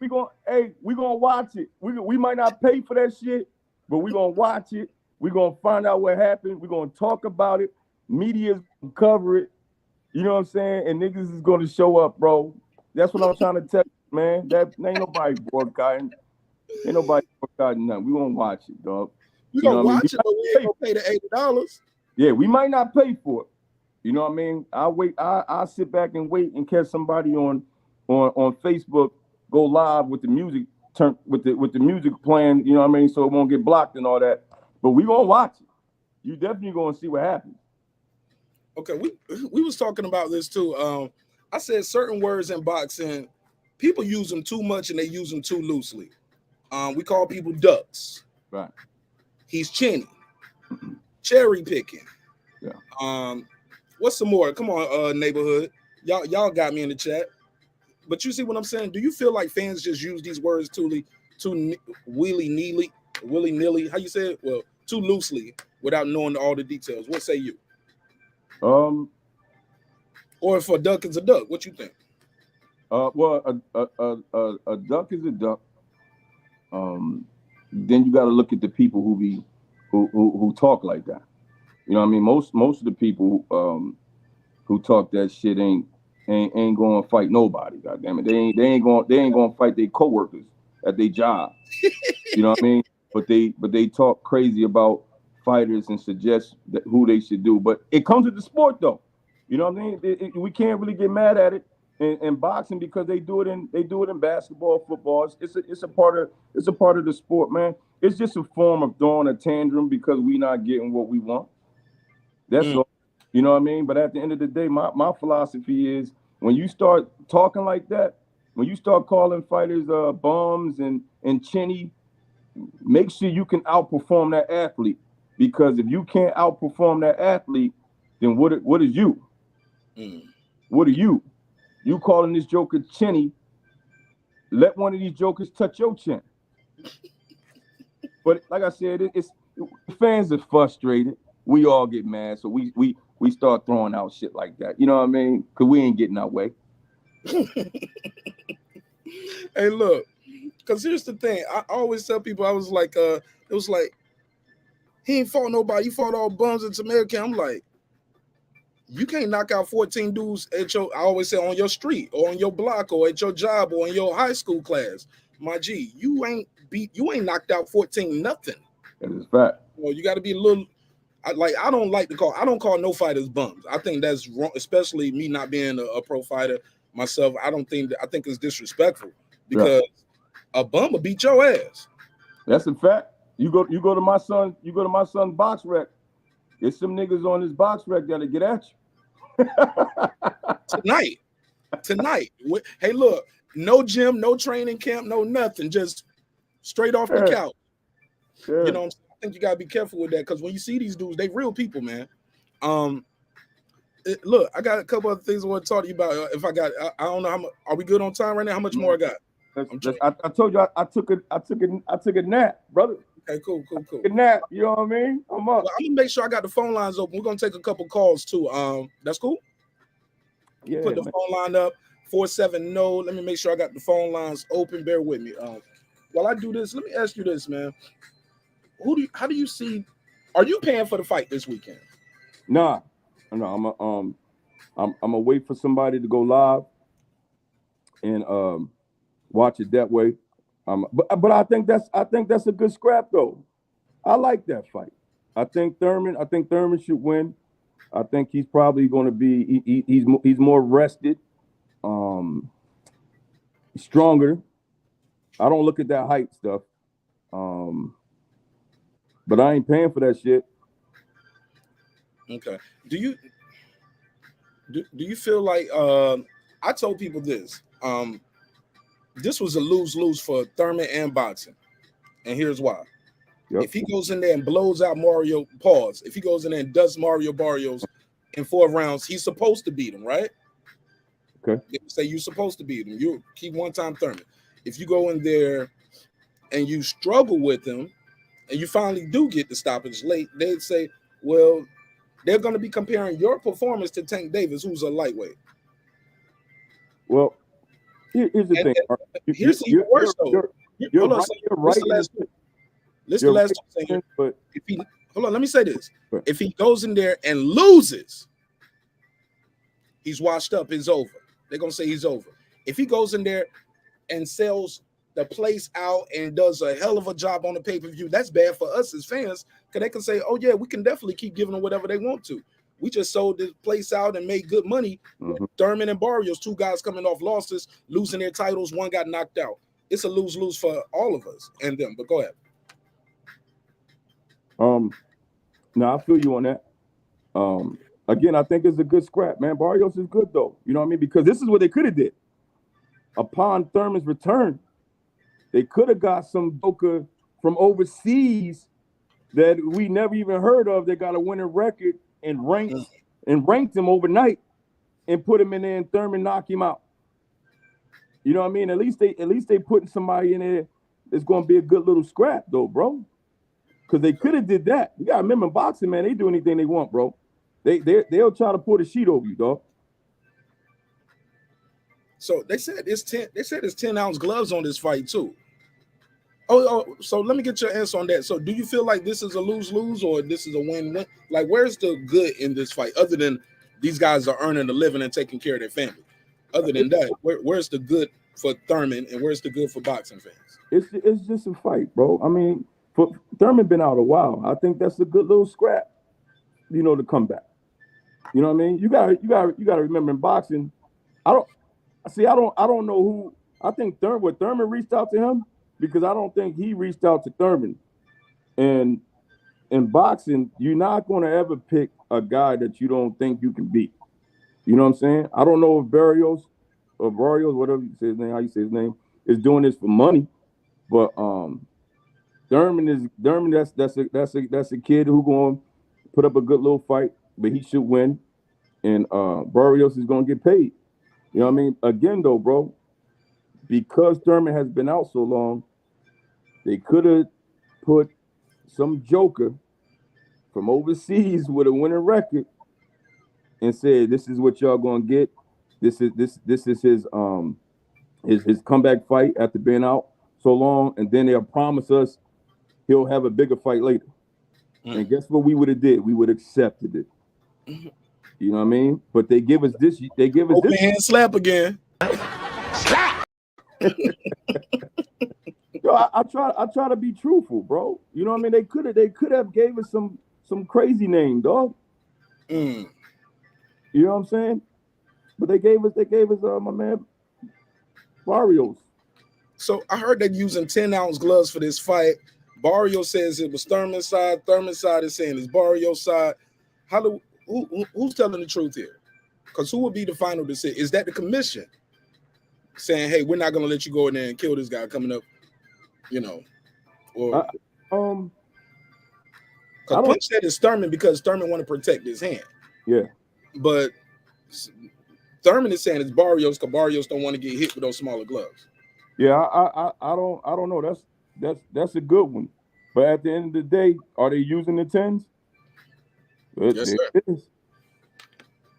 We gonna watch it. We might not pay for that shit, but we gonna watch it. We gonna find out what happened. We gonna talk about it. Media's gonna cover it. You know what I'm saying? And niggas is gonna show up, bro. That's what I'm trying to tell you, man. That ain't nobody boycotting. Ain't nobody boycotting nothing. We gonna watch it, dog. We gonna watch it, but we ain't gonna pay the $80. Yeah, we might not pay for it. You know what I mean? I'll wait. I'll sit back and wait and catch somebody on Facebook. Go live with the music with the music playing, you know what I mean, so it won't get blocked and all that. But we gonna watch it. You definitely gonna see what happens. Okay, we was talking about this too. I said certain words in boxing, people use them too much and they use them too loosely. We call people ducks. Right. He's chinny, cherry picking. Yeah. What's some more? Come on, neighborhood. Y'all got me in the chat. But you see what I'm saying? Do you feel like fans just use these words too willy-nilly? How you say it? Well, too loosely without knowing all the details. What say you? Or if a duck is a duck, what you think? Well, a duck is a duck. Then you got to look at the people who talk like that. You know what I mean? Most of the people who talk that shit ain't going to fight nobody. God damn it, they ain't going to fight their coworkers at their job. You know what I mean? But they talk crazy about fighters and suggest who they should do. But it comes with the sport, though. You know what I mean? We can't really get mad at it in boxing because they do it in basketball, football. It's a part of the sport, man. It's just a form of throwing a tantrum because we not getting what we want. That's all. You know what I mean? But at the end of the day, my philosophy is when you start talking like that, when you start calling fighters bums and chinny, make sure you can outperform that athlete. Because if you can't outperform that athlete, then what is you? What are you? You calling this joker chinny? Let one of these jokers touch your chin. But like I said, it's fans are frustrated. We all get mad, so we start throwing out shit like that. You know what I mean? Because we ain't getting our way. Hey, look, because here's the thing. I always tell people, I was like, it was like, he ain't fought nobody. He fought all bums in America. I'm like, you can't knock out 14 dudes at I always say on your street or on your block or at your job or in your high school class. My G, you ain't knocked out 14 nothing. That is fact. Well, you got to be a little. I don't call no fighters bums. I think that's wrong, especially me not being a pro fighter myself. I think it's disrespectful because a bum will beat your ass. That's a fact. You go to my son's box rec. There's some niggas on his box rec that'll get at you. Tonight. Hey, look, no gym, no training camp, no nothing, just straight off the couch. Yeah. You know what I'm saying? I think you gotta be careful with that because when you see these dudes, they real people, man. Look, I got a couple of things I want to talk to you about. If I don't know how much. Are we good on time right now? How much more I got? I told you I took a nap, brother. Okay, cool. Good nap, you know what I mean? I'm up. Well, I'm gonna make sure I got the phone lines open. We're gonna take a couple calls too. That's cool. Yeah. Put the phone line up 470. Let me make sure I got the phone lines open. Bear with me. While I do this, let me ask you this, man. How do you see? Are you paying for the fight this weekend? Nah, no. I'm gonna wait for somebody to go live and watch it that way. But I think that's a good scrap though. I like that fight. I think Thurman should win. I think he's probably going to be he's more rested, stronger. I don't look at that height stuff. But I ain't paying for that shit. Okay. Do you feel like I told people this? This was a lose-lose for Thurman and boxing. And here's why. Yep. If he goes in there and blows out Mario, if he goes in there and does Mario Barrios in 4 rounds, he's supposed to beat him, right? Okay. They say you're supposed to beat him. You keep one-time Thurman. If you go in there and you struggle with him and you finally do get the stoppage late, they'd say, well, they're going to be comparing your performance to Tank Davis, who's a lightweight. Well, here's the thing. Here's even worse, though. Listen, the last thing. But let me say this. If he goes in there and loses, he's washed up. It's over. They're going to say he's over. If he goes in there and sells the place out and does a hell of a job on the pay-per-view, that's bad for us as fans because they can say, oh, yeah, we can definitely keep giving them whatever they want to. We just sold this place out and made good money. Mm-hmm. Thurman and Barrios, 2 guys coming off losses, losing their titles. 1 got knocked out. It's a lose-lose for all of us and them. But go ahead. No, I feel you on that. Again, I think it's a good scrap, man. Barrios is good, though. You know what I mean? Because this is what they could have did. Upon Thurman's return, they could have got some joker from overseas that we never even heard of. They got a winning record and ranked and ranked him overnight and put him in there and Thurman knock him out. You know what I mean? At least they putting somebody in there that's gonna be a good little scrap though, bro. Because they could have did that. You gotta remember boxing, man, they do anything they want, bro. They'll try to put a sheet over you, dog. So they said it's 10-ounce gloves on this fight too. Oh, so let me get your answer on that. So do you feel like this is a lose-lose or this is a win-win? Like, where's the good in this fight other than these guys are earning a living and taking care of their family? Other than that, where's the good for Thurman and where's the good for boxing fans? It's just a fight, bro. I mean, for Thurman been out a while. I think that's a good little scrap, you know, to come back. You know what I mean? You gotta remember in boxing, I don't know who. I think Thurman reached out to him because I don't think he reached out to Thurman. And in boxing, you're not going to ever pick a guy that you don't think you can beat. You know what I'm saying? I don't know if Barrios, whatever you say his name, how you say his name, is doing this for money, but Thurman. That's a kid who going to put up a good little fight, but he should win, and Barrios is going to get paid. You know what I mean? Again, though, bro, because Thurman has been out so long, they could have put some joker from overseas with a winning record and said, "This is what y'all gonna get. This is his comeback fight after being out so long, and then they'll promise us he'll have a bigger fight later." And guess what we would have did? We would have accepted it. You know what I mean? But they give us this. They give us open this hand slap again. Yo, I try to be truthful, bro. You know what I mean? They could have gave us some crazy name, dog. You know what I'm saying? But they gave us my man Barrios. So I heard they're using 10-ounce gloves for this fight. Barrios says it was Thurman's side. Thurman's side is saying it's Barrios' side. Who's telling the truth here? Because who would be the final decision? Is that the commission saying, "Hey, we're not going to let you go in there and kill this guy coming up"? You know, or because Punch said it's Thurman because Thurman want to protect his hand. Yeah, but Thurman is saying it's Barrios because Barrios don't want to get hit with those smaller gloves. Yeah, I don't know. That's a good one. But at the end of the day, are they using the 10s? Yes, sir.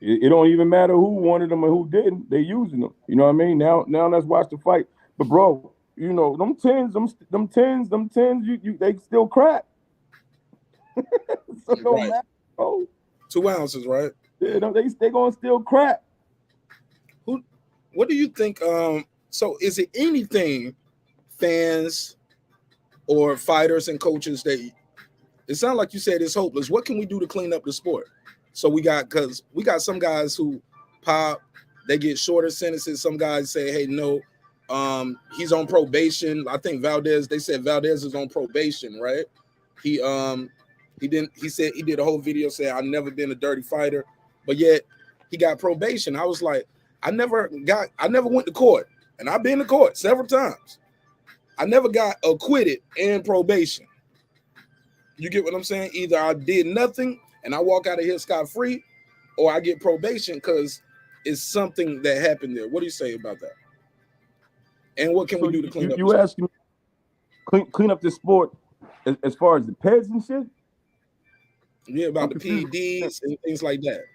It don't even matter who wanted them and who didn't. They using them. You know what I mean? Now let's watch the fight. But bro, you know them tens, they still crack. So no matter, bro. 2 ounces, right? Yeah, they gonna still crack. What do you think? So is it anything fans or fighters and coaches that it sounds like you said it's hopeless? What can we do to clean up the sport? So because we got some guys who pop, they get shorter sentences. Some guys say, "Hey, no, he's on probation." I think they said Valdez is on probation, right? He said he did a whole video saying, "I've never been a dirty fighter," but yet he got probation. I was like, I never went to court, and I've been to court several times. I never got acquitted and probation. You get what I'm saying? Either I did nothing and I walk out of here scot-free, or I get probation because it's something that happened there. What do you say about that? And what can we do to clean up? You asking me clean up the sport as far as the peds and shit? Yeah, about the PEDs and things like that.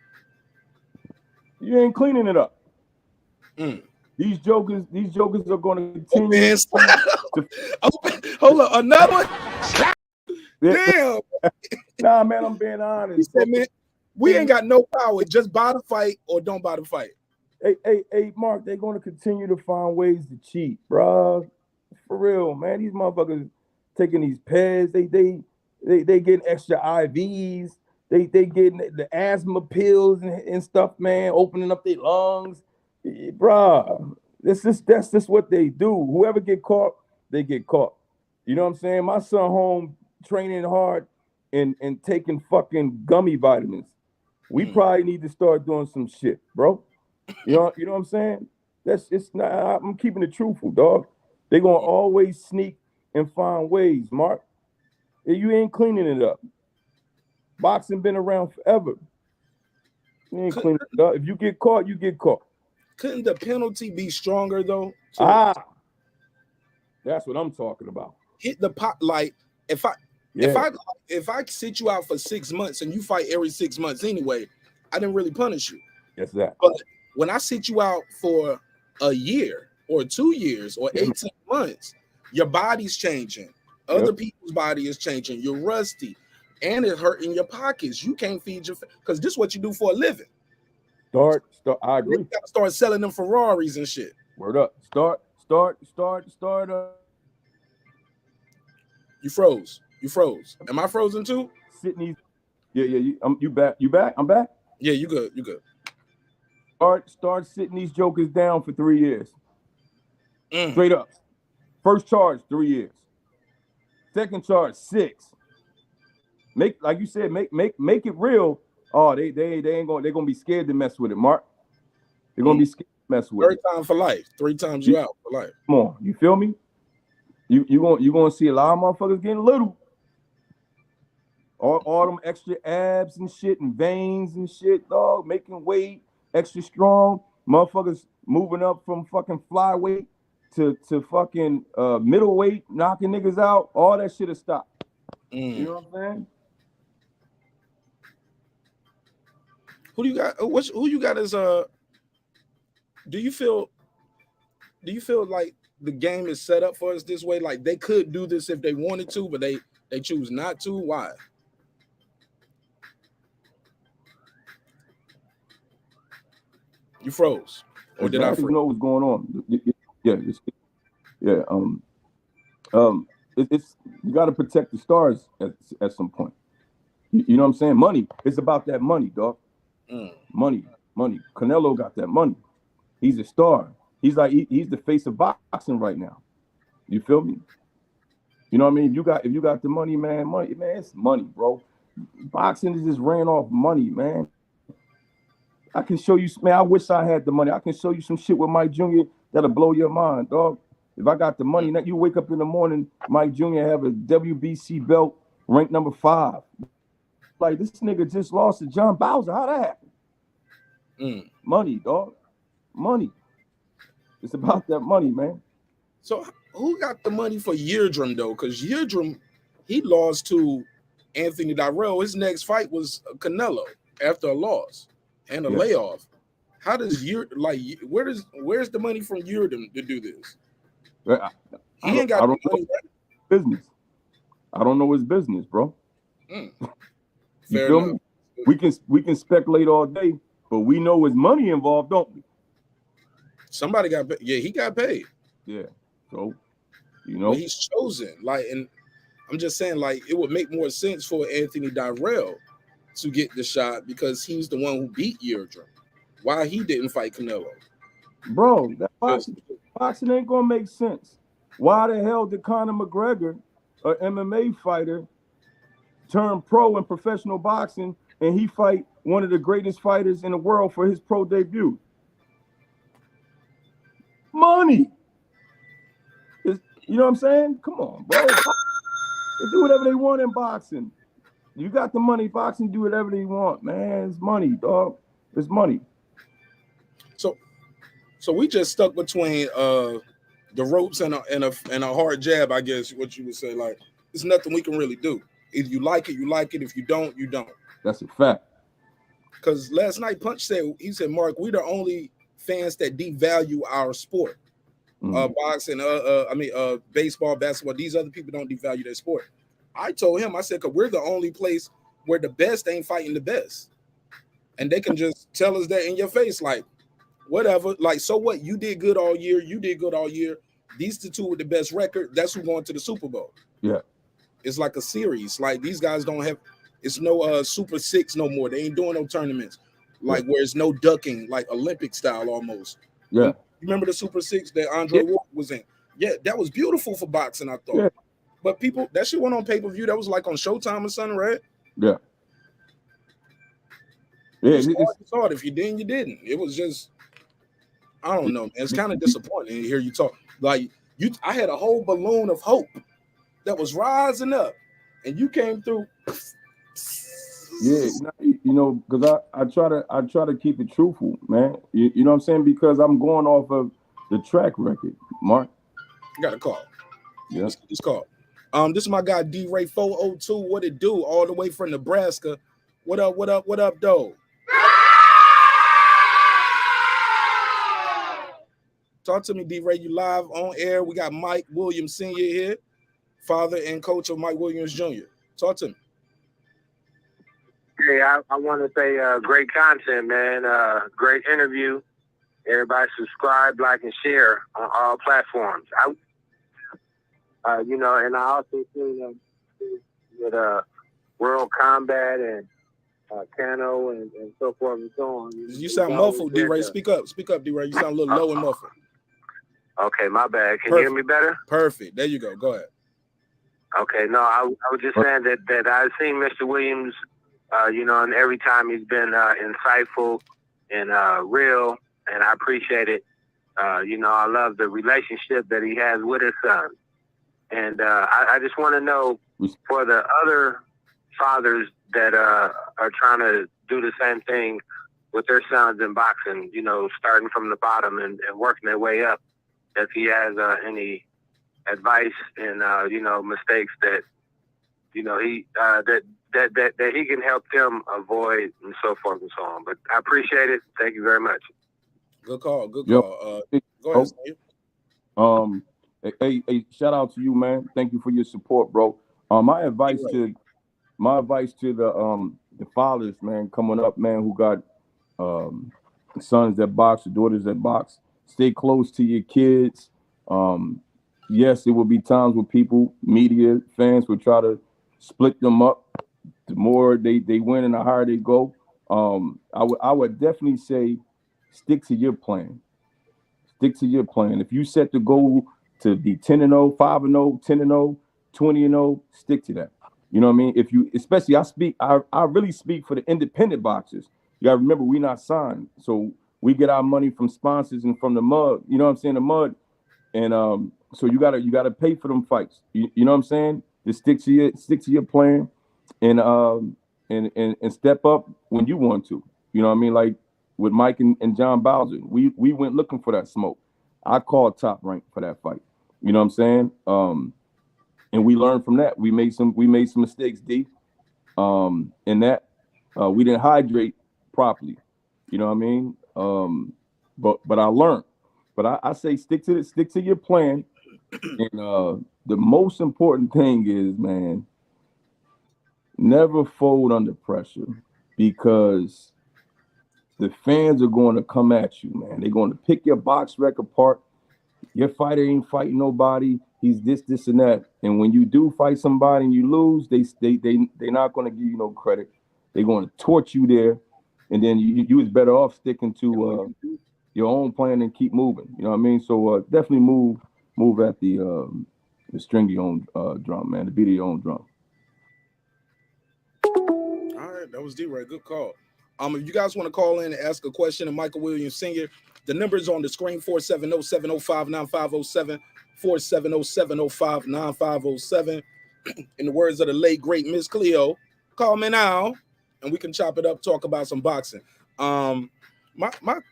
You ain't cleaning it up. These jokers are going to continue. Hold on, another one. Damn. Nah, man, I'm being honest. He said, man, we ain't got no power. Just buy the fight or don't buy the fight. Hey, Mark, they're going to continue to find ways to cheat, bro. For real, man. These motherfuckers taking these peds. They getting extra IVs. They getting the asthma pills and stuff, man. Opening up their lungs, bro. That's just what they do. Whoever get caught, they get caught. You know what I'm saying? My son home training hard and taking fucking gummy vitamins. We probably need to start doing some shit, bro. You know what I'm saying? It's not. I'm keeping it truthful, dog. They're gonna always sneak and find ways, Mark. You ain't cleaning it up. Boxing been around forever. You ain't clean it up. If you get caught, you get caught. Couldn't the penalty be stronger though? That's what I'm talking about. Hit the pot like if I sit you out for 6 months and you fight every 6 months anyway, I didn't really punish you. That's that. But when I sit you out for a year or 2 years or 18 months, your body's changing. Other people's body is changing. You're rusty, and it's hurting your pockets. You can't feed your because this is what you do for a living. Start. I agree. You gotta start selling them Ferraris and shit. Word up. Start. You froze. Am I frozen too? Sydney. Yeah. You back? You back? I'm back. Yeah, you good. Start sitting these jokers down for 3 years. Straight up. First charge, 3 years. Second charge, 6. Make like you said, make it real. Oh, they ain't gonna. They're gonna be scared to mess with it, Mark. They're gonna be scared to mess with it. 3rd time for life. 3 times you out for life. Come on, you feel me? You gonna see a lot of motherfuckers getting little. All them extra abs and shit and veins and shit, dog, making weight extra strong. Motherfuckers moving up from fucking flyweight to fucking middleweight, knocking niggas out. All that shit has stopped. You know what I'm saying? Who do you got? Who you got as do you feel like the game is set up for us this way? Like they could do this if they wanted to, but they choose not to. Why? You froze, or did I freeze? Know what's going on? It's you got to protect the stars at some point. You know what I'm saying? Money. It's about that money, dog. Money. Canelo got that money. He's a star. He's he's the face of boxing right now. You feel me? You know what I mean? If you got the money, man, it's money, bro. Boxing is just ran off money, man. I can show you, man. I wish I had the money. I can show you some shit with Mike Jr. that'll blow your mind, dog. If I got the money, you wake up in the morning, Mike Jr. have a WBC belt, ranked number 5. Like this nigga just lost to John Bowser. How that happened? Money, dog. Money. It's about that money, man. So who got the money for Yildirim though? Because Yildirim, he lost to Anthony Dirrell. His next fight was Canelo after a loss and a layoff. How does where's the money from Yildirim to do this? He ain't got the money. Business. I don't know his business, bro. You Fair feel enough. me? We can speculate all day, but we know his money involved, don't we? Somebody got paid. Yeah, he got paid. Yeah. So, you know, but he's chosen. And I'm just saying, it would make more sense for Anthony Dirrell to get the shot because he's the one who beat Yildirim. Why he didn't fight Canelo? Bro, that boxing ain't gonna make sense. Why the hell did Conor McGregor, an MMA fighter, turn pro in professional boxing and he fight one of the greatest fighters in the world for his pro debut? Money. You know what I'm saying? Come on, bro. They do whatever they want in boxing. You got the money, boxing do whatever they want, man. It's money, dog. It's money. So we just stuck between the ropes and a hard jab, I guess what you would say. Like, there's nothing we can really do. If you like it, you like it. If you don't, you don't. That's a fact. Because last night Punch said, Marq, we the only fans that devalue our sport. Boxing, baseball, basketball, these other people don't devalue their sport. I told him, I said, because we're the only place where the best ain't fighting the best. And they can just tell us that in your face, like, whatever. Like, so what? You did good all year. You did good all year. These the two with the best record. That's who going to the Super Bowl. Yeah. It's like a series. Like, these guys don't have, it's no Super Six no more. They ain't doing no tournaments. Like, where it's no ducking, like Olympic style almost. Yeah. You remember the Super Six that Andre Ward was in? Yeah, that was beautiful for boxing, I thought. Yeah. But people, that shit went on pay-per-view. That was like on Showtime or something, right? Yeah. Yeah. You saw it. If you didn't, you didn't. It was just, I don't know, man. It's kind of disappointing to hear you talk. Like, I had a whole balloon of hope that was rising up, and you came through Yeah, because I try to keep it truthful, man. You know what I'm saying? Because I'm going off of the track record, Mark. You got a call. Yeah. Let's get this call. This is my guy D Ray 402. What it do? All the way from Nebraska. What up? What up? What up, though? Talk to me, D Ray. You live on air. We got Mike Williams Sr. here, father and coach of Mike Williams Jr. Talk to me. Hey, I want to say great content, man. Great interview. Everybody subscribe, like, and share on all platforms. And I also seen with World Combat and Cano and so forth and so on. You sound muffled, D Ray. Speak up, D Ray. You sound a little low and muffled. Okay, my bad. Can you hear me better? Perfect. There you go. Go ahead. Okay, no, I was just saying that I've seen Mr. Williams, and every time he's been insightful and real, and I appreciate it. I love the relationship that he has with his son. And I just want to know, for the other fathers that are trying to do the same thing with their sons in boxing, starting from the bottom and working their way up, if he has any advice and mistakes that he that he can help them avoid, and so forth and so on. But I appreciate it. Thank you very much. Good call. Good call. Go ahead, Steve. Hey, shout out to you, man. Thank you for your support, bro. My advice to the fathers, man, coming up, man, who got sons that box, daughters that box. Stay close to your kids. Yes, there will be times where people, media, fans will try to split them up. The more they win and the higher they go. I would definitely say stick to your plan. Stick to your plan. If you set the goal to be 10-0, 5-0, 10-0, 20-0, stick to that. You know what I mean? If you, especially I really speak for the independent boxers. You gotta remember, we not signed. So we get our money from sponsors and from the mud, you know what I'm saying? The mud. And so you gotta pay for them fights. You know what I'm saying? Just stick to your plan and step up when you want to. You know what I mean? Like with Mike and John Bowser, we went looking for that smoke. I called Top Rank for that fight. You know what I'm saying? And we learned from that. We made some mistakes, D. In that we didn't hydrate properly. You know what I mean? But I learned. But I say stick to your plan. And the most important thing is, man, never fold under pressure, because the fans are going to come at you, man. They're going to pick your box record apart. Your fighter ain't fighting nobody. He's this, and that. And when you do fight somebody and you lose, they're not going to give you no credit. They're going to torch you there, and then you was better off sticking to your own plan and keep moving. You know what I mean? So definitely move at the string of your own drum, man. The beat of your own drum. All right, that was D-Ray. Good call. If you guys want to call in and ask a question of Michael Williams Sr., the number is on the screen, 470-705-9507, 470-705-9507. In the words of the late, great Miss Cleo, call me now, and we can chop it up, talk about some boxing. My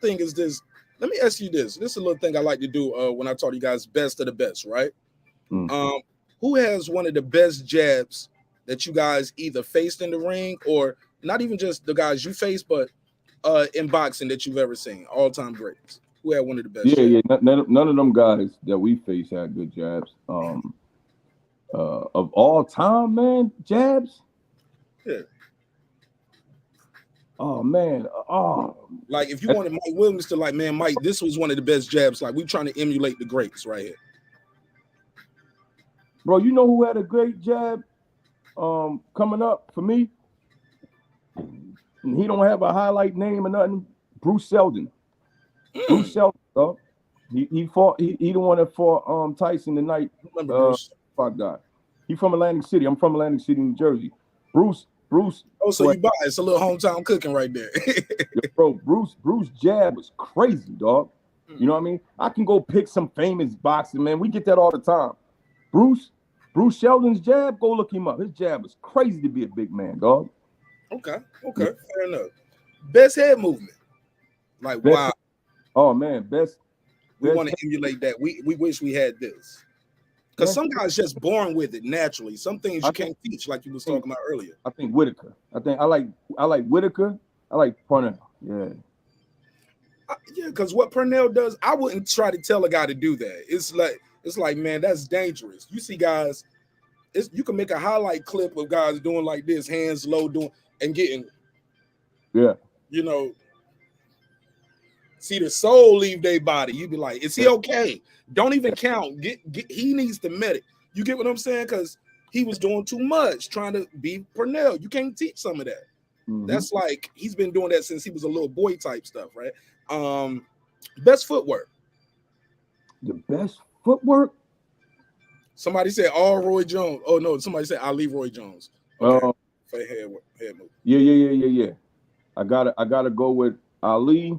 thing is this. Let me ask you this. This is a little thing I like to do when I talk to you guys, best of the best, right? Who has one of the best jabs that you guys either faced in the ring, or not even just the guys you faced, but in boxing that you've ever seen? All-time greats. Who had one of the best jabs? Yeah. None of them guys that we faced had good jabs. Of all time, man, jabs? Yeah. Oh, man. Like, if you wanted Mike Williams to, like, man, Mike, this was one of the best jabs. Like, we trying to emulate the greats right here. Bro, you know who had a great jab coming up for me? And he don't have a highlight name or nothing. Bruce Seldon. Bruce Seldon, dog. He the one that fought Tyson tonight. Remember Bruce? Fuck that. He from Atlantic City. I'm from Atlantic City, New Jersey. Bruce. Oh, so you buy it. It's a little hometown cooking right there. Bro, Bruce jab was crazy, dog. You know what I mean? I can go pick some famous boxing, man. We get that all the time. Bruce Sheldon's jab, go look him up. His jab was crazy to be a big man, dog. Okay, fair enough. Best head movement. Like, Best, wow, oh man, best. we want to emulate that. We wish we had this. Because some guys just born with it naturally. Some things you can't teach, like you was talking about earlier. I think Whitaker. I like Whitaker. I like Parnell. Yeah. Yeah, because what Purnell does, I wouldn't try to tell a guy to do that. It's like, man, that's dangerous. You see guys, you can make a highlight clip of guys doing like this, hands low, doing and getting, see the soul leave their body. You'd be like, is he okay? Don't even count. Get he needs the medic. You get what I'm saying? Because he was doing too much, trying to be Purnell. You can't teach some of that. Mm-hmm. That's like he's been doing that since he was a little boy type stuff, right? Best footwork. The best footwork. Somebody said all Roy Jones. Oh no, somebody said Ali Roy Jones. Okay. For head move. Yeah. I gotta go with Ali,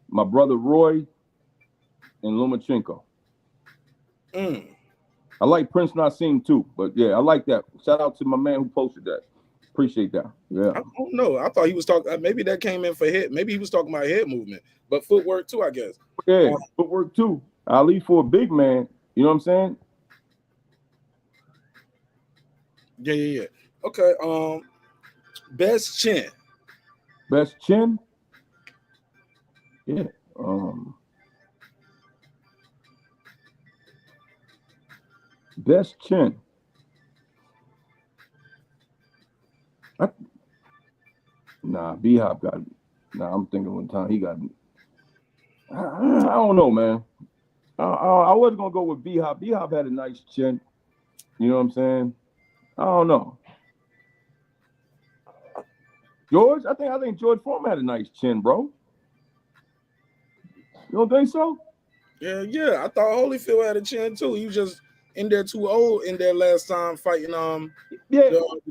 my brother Roy, and Lomachenko. I like Prince Nassim too, but yeah, I like that. Shout out to my man who posted that. Appreciate that. Yeah. I don't know. I thought he was talking. Maybe that came in for head. Maybe he was talking about head movement, but footwork too, I guess. Yeah, footwork too. Ali for a big man. You know what I'm saying? Yeah. Okay. Best chin. Best chin. Yeah. Best chin. B-Hop got it. I'm thinking one time he got it. I don't know, man. I was gonna go with B-Hop. B-Hop had a nice chin. You know what I'm saying? I don't know. George, I think George Foreman had a nice chin, bro. You don't think so? Yeah. I thought Holyfield had a chin too. He was just in there too old in there last time fighting the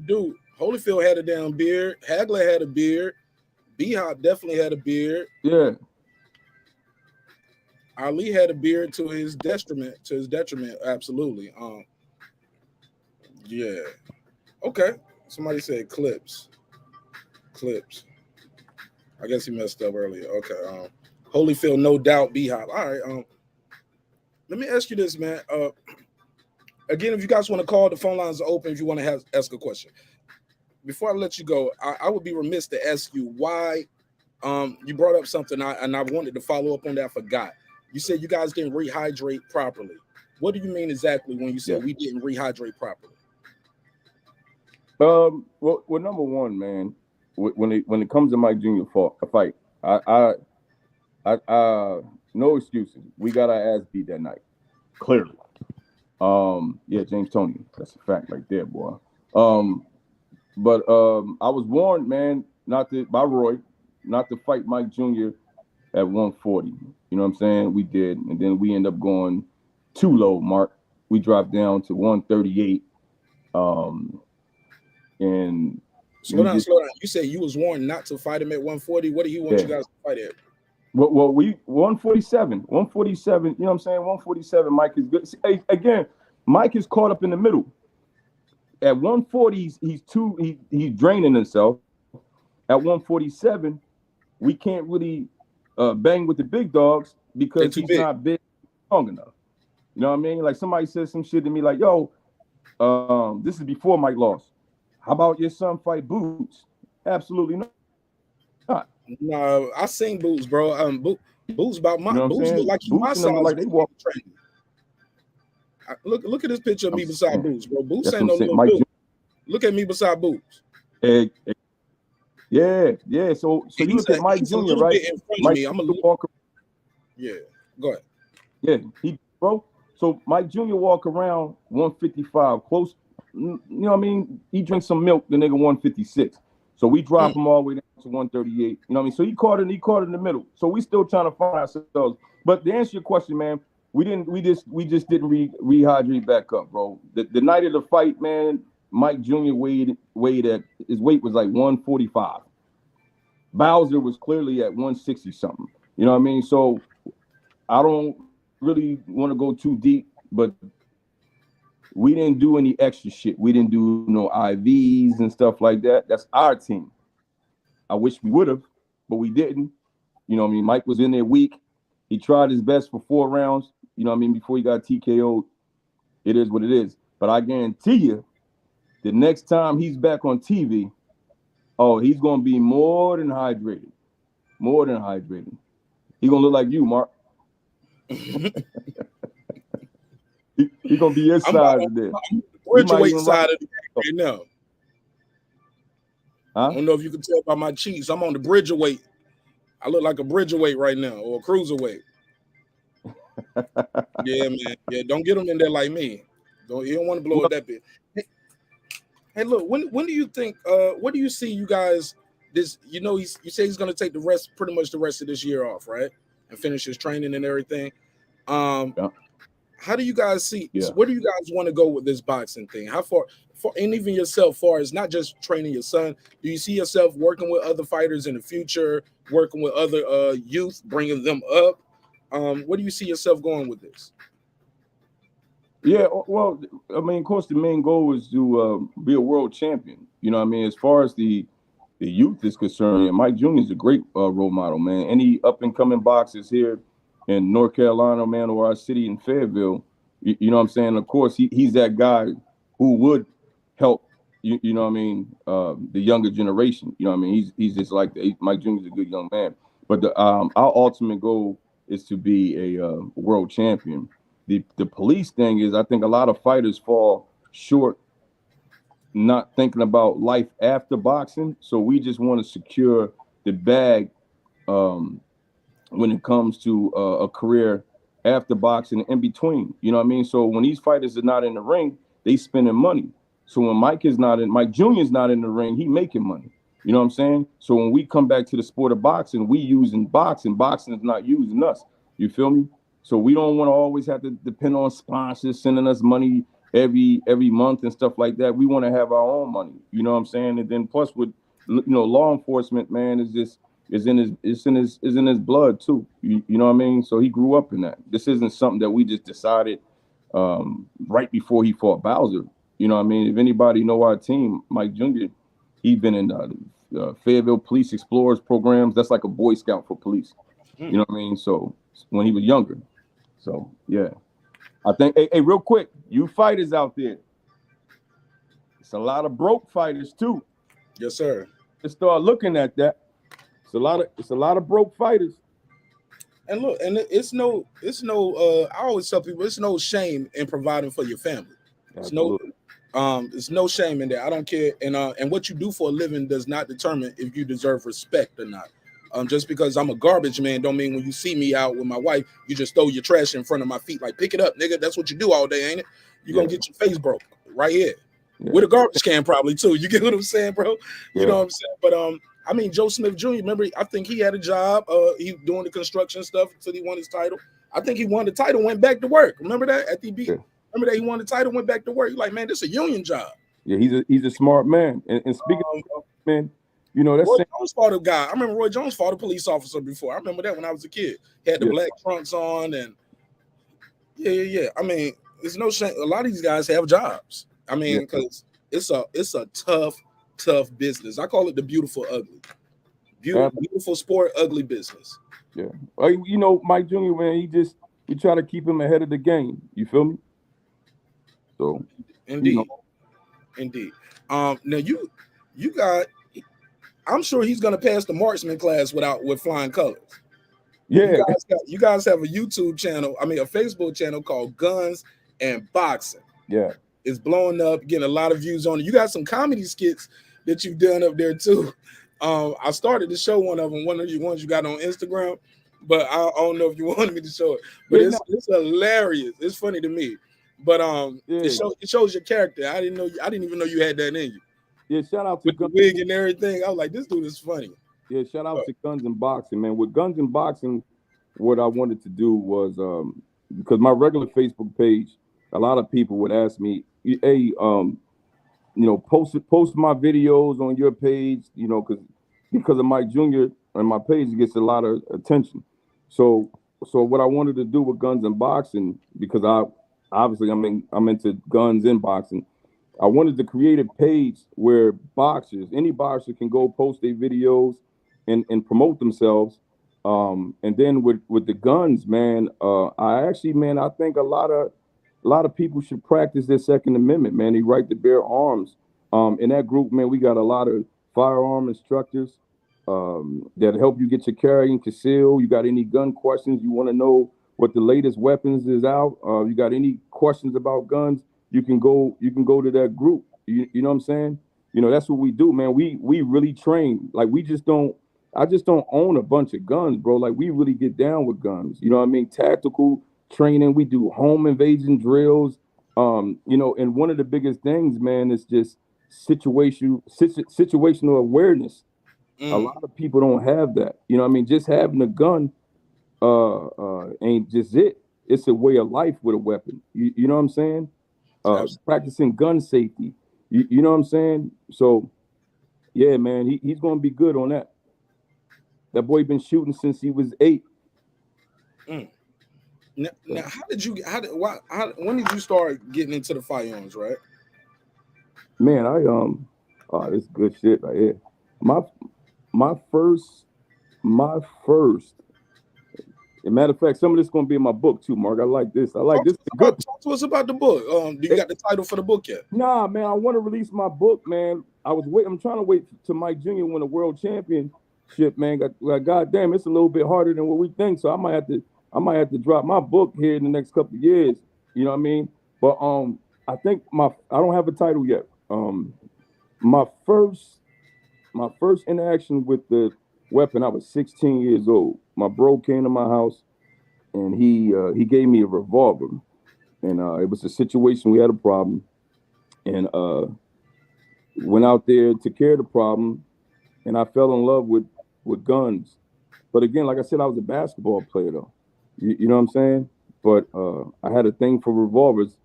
dude. Holyfield had a damn beard. Hagler had a beard. B-Hop definitely had a beard. Yeah. Ali had a beard to his detriment. Absolutely. Yeah. Okay. Somebody said clips. I guess he messed up earlier. Okay. Holyfield, no doubt. B-Hop. All right. Let me ask you this, man. Again, if you guys want to call, the phone lines are open. If you want to ask a question. Before I let you go, I would be remiss to ask you why you brought up something, and I wanted to follow up on that. I forgot. You said you guys didn't rehydrate properly. What do you mean exactly when you said we didn't rehydrate properly? Well, number one, man, when it comes to Mike Jr. fight, I no excuses. We got our ass beat that night, clearly. James Toney, that's a fact right there, boy. But I was warned, man, by Roy, not to fight Mike Jr. at 140. You know what I'm saying? We did, and then we end up going too low, Marq. We dropped down to 138. And slow down. You said you was warned not to fight him at 140. What do you want you guys to fight at? Well, we 147. 147. You know what I'm saying? 147. Mike is good. See, again, Mike is caught up in the middle. At 140, he's draining himself. At 147, we can't really bang with the big dogs because he's not big strong enough. You know what I mean? Like somebody said some shit to me like, yo, this is before Mike lost. How about your son fight Boots? Absolutely not. No, I seen Boots, bro. Boots about my Boots look like he's my size. Like they walk. Look at this picture of me beside Boots, bro. Boots ain't no little dude. Look at me beside Boots. Yeah. So you look at Mike Jr., right? Mike I'm a walk. Yeah, go ahead. Yeah, bro. So Mike Jr. walk around 155, close. You know what I mean? He drinks some milk, the nigga 156. So we drop him all the way down to 138. You know what I mean? So he caught in the middle. So we still trying to find ourselves. But to answer your question, man, we just didn't rehydrate back up, bro. The night of the fight, man, Mike Jr. weighed at his weight was like 145. Bowser was clearly at 160 something. You know what I mean? So I don't really want to go too deep, but we didn't do any extra shit. We didn't do no IVs and stuff like that. That's our team. I wish we would have, but we didn't. You know what I mean? Mike was in there weak. He tried his best for 4 rounds, you know what I mean, before he got TKO'd. It is what it is. But I guarantee you, the next time he's back on TV, oh, he's going to be more than hydrated. More than hydrated. He's going to look like you, Marq. He's going to be your size of this. Bridgeweight side of the game right now. Huh? I don't know if you can tell by my cheeks. I'm on the bridgeweight. I look like a bridgeweight right now, or a cruiserweight. Yeah, man. Yeah, don't get him in there like me. You don't want to blow it that big. Hey, look. When do you think? What do you see you guys? This, you know, you say he's going to take pretty much the rest of this year off, right, and finish his training and everything. Yeah. How do you guys see? Yeah. Where do you guys want to go with this boxing thing? How far, and even yourself, far as not just training your son, do you see yourself working with other fighters in the future, working with other youth, bringing them up? Where do you see yourself going with this? Yeah, well, I mean, of course, the main goal is to be a world champion. You know what I mean? As far as the youth is concerned, Mike Jr. is a great role model, man. Any up-and-coming boxers here in North Carolina, man, or our city in Fayetteville, you know what I'm saying? Of course, he's that guy who would help, you know what I mean, the younger generation. You know what I mean? He's just like Mike Jr. is a good young man. But our ultimate goal is to be a world champion. The police thing is, I think a lot of fighters fall short not thinking about life after boxing. So we just want to secure the bag when it comes to a career after boxing and in between. You know what I mean? So when these fighters are not in the ring, they spending money. So when Mike Jr. is not in the ring, he making money. You know what I'm saying? So when we come back to the sport of boxing, we using boxing. Boxing is not using us. You feel me? So we don't want to always have to depend on sponsors sending us money every month and stuff like that. We want to have our own money. You know what I'm saying? And then plus with law enforcement, man, is in his blood too. You know what I mean? So he grew up in that. This isn't something that we just decided right before he fought Bowser. You know what I mean? If anybody know our team, Mike Jr., he's been in Fayetteville Police Explorers programs. That's like a Boy Scout for police. You know what I mean? So when he was younger. So yeah, I think. Hey, real quick, you fighters out there, it's a lot of broke fighters too. Yes, sir. Just start looking at that. It's a lot of broke fighters. And look, and it's no. I always tell people it's no shame in providing for your family. It's no shame in that. I don't care. And what you do for a living does not determine if you deserve respect or not. Just because I'm a garbage man don't mean when you see me out with my wife, you just throw your trash in front of my feet. Like, pick it up, nigga. That's what you do all day, ain't it? You're going to get your face broke right here. Yeah. With a garbage can probably, too. You get what I'm saying, bro? You know what I'm saying? But, I mean, Joe Smith Jr., remember, I think he had a job. He doing the construction stuff until he won his title. I think he won the title, went back to work. Remember that? Remember that he won the title, went back to work. You're like, man, this is a union job. Yeah, he's a smart man. And speaking of man, you know, that's Roy Jones fought a guy. I remember Roy Jones fought a police officer before. I remember that when I was a kid. He had the black trunks on, and yeah. I mean, there's no shame. A lot of these guys have jobs. I mean, because it's a tough business. I call it the beautiful ugly. Beautiful sport, ugly business. Yeah. You know, Mike Jr., man, we try to keep him ahead of the game. You feel me? So indeed. Now you got. I'm sure he's gonna pass the marksman class with flying colors. Yeah, you guys have a YouTube channel. I mean, a Facebook channel called Guns and Boxing. Yeah, it's blowing up, getting a lot of views on it. You got some comedy skits that you've done up there too. I started to show one of them, one of the ones you got on Instagram, but I don't know if you wanted me to show it. But it's hilarious. It's funny to me. But it shows your character. I didn't even know you had that in you. Yeah, shout out to with the wig and everything. I was like, this dude is funny. Yeah, shout out to Guns and Boxing, man. With Guns and Boxing, what I wanted to do was because my regular Facebook page, a lot of people would ask me, hey, post my videos on your page, because of Mike Jr. and my page gets a lot of attention. So what I wanted to do with Guns and Boxing, because I'm into guns and boxing, I wanted to create a page where boxers, any boxer, can go post their videos and promote themselves. And then with the guns, man, I think a lot of people should practice their Second Amendment, man. They right to bear arms. In that group, man, we got a lot of firearm instructors that help you get your carry and conceal. You got any gun questions? You want to know what the latest weapons is out? You got any questions about guns? You can go to that group. You know what I'm saying? You know, that's what we do, man. We really train. Like, I just don't own a bunch of guns, bro. Like, we really get down with guns. You know what I mean? Tactical training. We do home invasion drills. You know, and one of the biggest things, man, is just situational awareness. A lot of people don't have that. You know what I mean? Just having a gun ain't just it. It's a way of life with a weapon. You know what I'm saying? Practicing gun safety. You know what I'm saying? So, yeah, man, he's going to be good on that. That boy been shooting since he was 8. Now, when did you start getting into the firearms, right? Man, this is good shit right here. My first. As a matter of fact, some of this is gonna be in my book too, Mark. I like this. Good. Talk to us about the book. Do you got the title for the book yet? Nah, man. I want to release my book, man. I'm trying to wait till Mike Jr. win a world championship, man. God damn, it's a little bit harder than what we think. So I might have to drop my book here in the next couple of years. You know what I mean? But I think I don't have a title yet. My first interaction with the weapon, I was 16 years old. My bro came to my house, and he gave me a revolver, and it was a situation. We had a problem, and went out there, took care of the problem, and I fell in love with guns. But again, like I said, I was a basketball player though. You know what I'm saying? But I had a thing for revolvers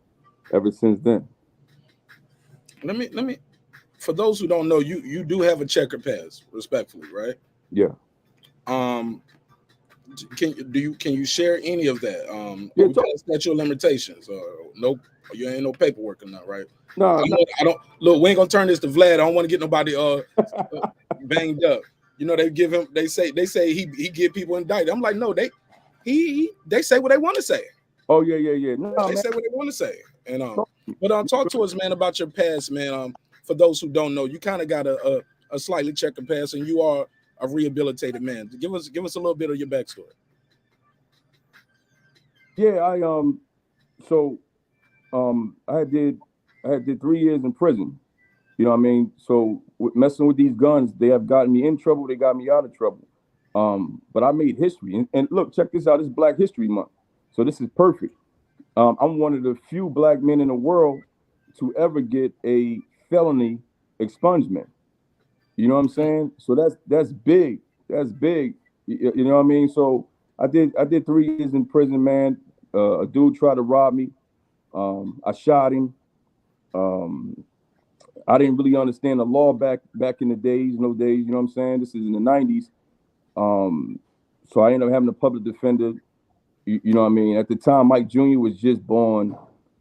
ever since then. Let me. For those who don't know, you do have a checker pass, respectfully, right? Yeah. Can you share any of that? Yeah, statute of limitations, or no? You ain't no paperwork or nothing, right? No, I don't look. We ain't gonna turn this to Vlad. I don't want to get nobody banged up. You know, they say he get people indicted. I'm like, no, they say what they want to say. Oh yeah. No, they say what they want to say. And but talk to us, man, about your past, man. For those who don't know, you kind of got a slightly checkered past, and you are a rehabilitated man. Give us a little bit of your backstory. Yeah, I did 3 years in prison. You know what I mean? So messing with these guns, they have gotten me in trouble. They got me out of trouble. But I made history. And look, check this out. It's Black History Month. So this is perfect. I'm one of the few black men in the world to ever get a felony expungement. You know what I'm saying? So that's big. That's big. You know what I mean? So I did 3 years in prison, man. A dude tried to rob me. I shot him. I didn't really understand the law back in the days, you know what I'm saying? This is in the 90s. So I ended up having a public defender. You know what I mean? At the time, Mike Jr. was just born.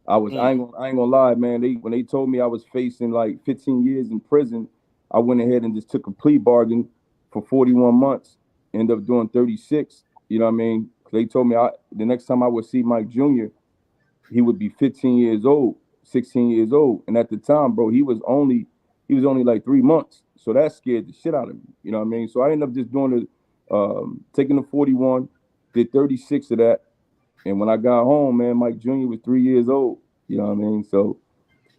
I ain't gonna lie, man. When they told me I was facing like 15 years in prison, I went ahead and just took a plea bargain for 41 months. Ended up doing 36. You know what I mean? They told me the next time I would see Mike Jr., he would be 15 years old, 16 years old. And at the time, bro, he was only like 3 months. So that scared the shit out of me. You know what I mean? So I ended up just doing taking the 41, did 36 of that. And when I got home, man, Mike Jr. was 3 years old. You know what I mean? So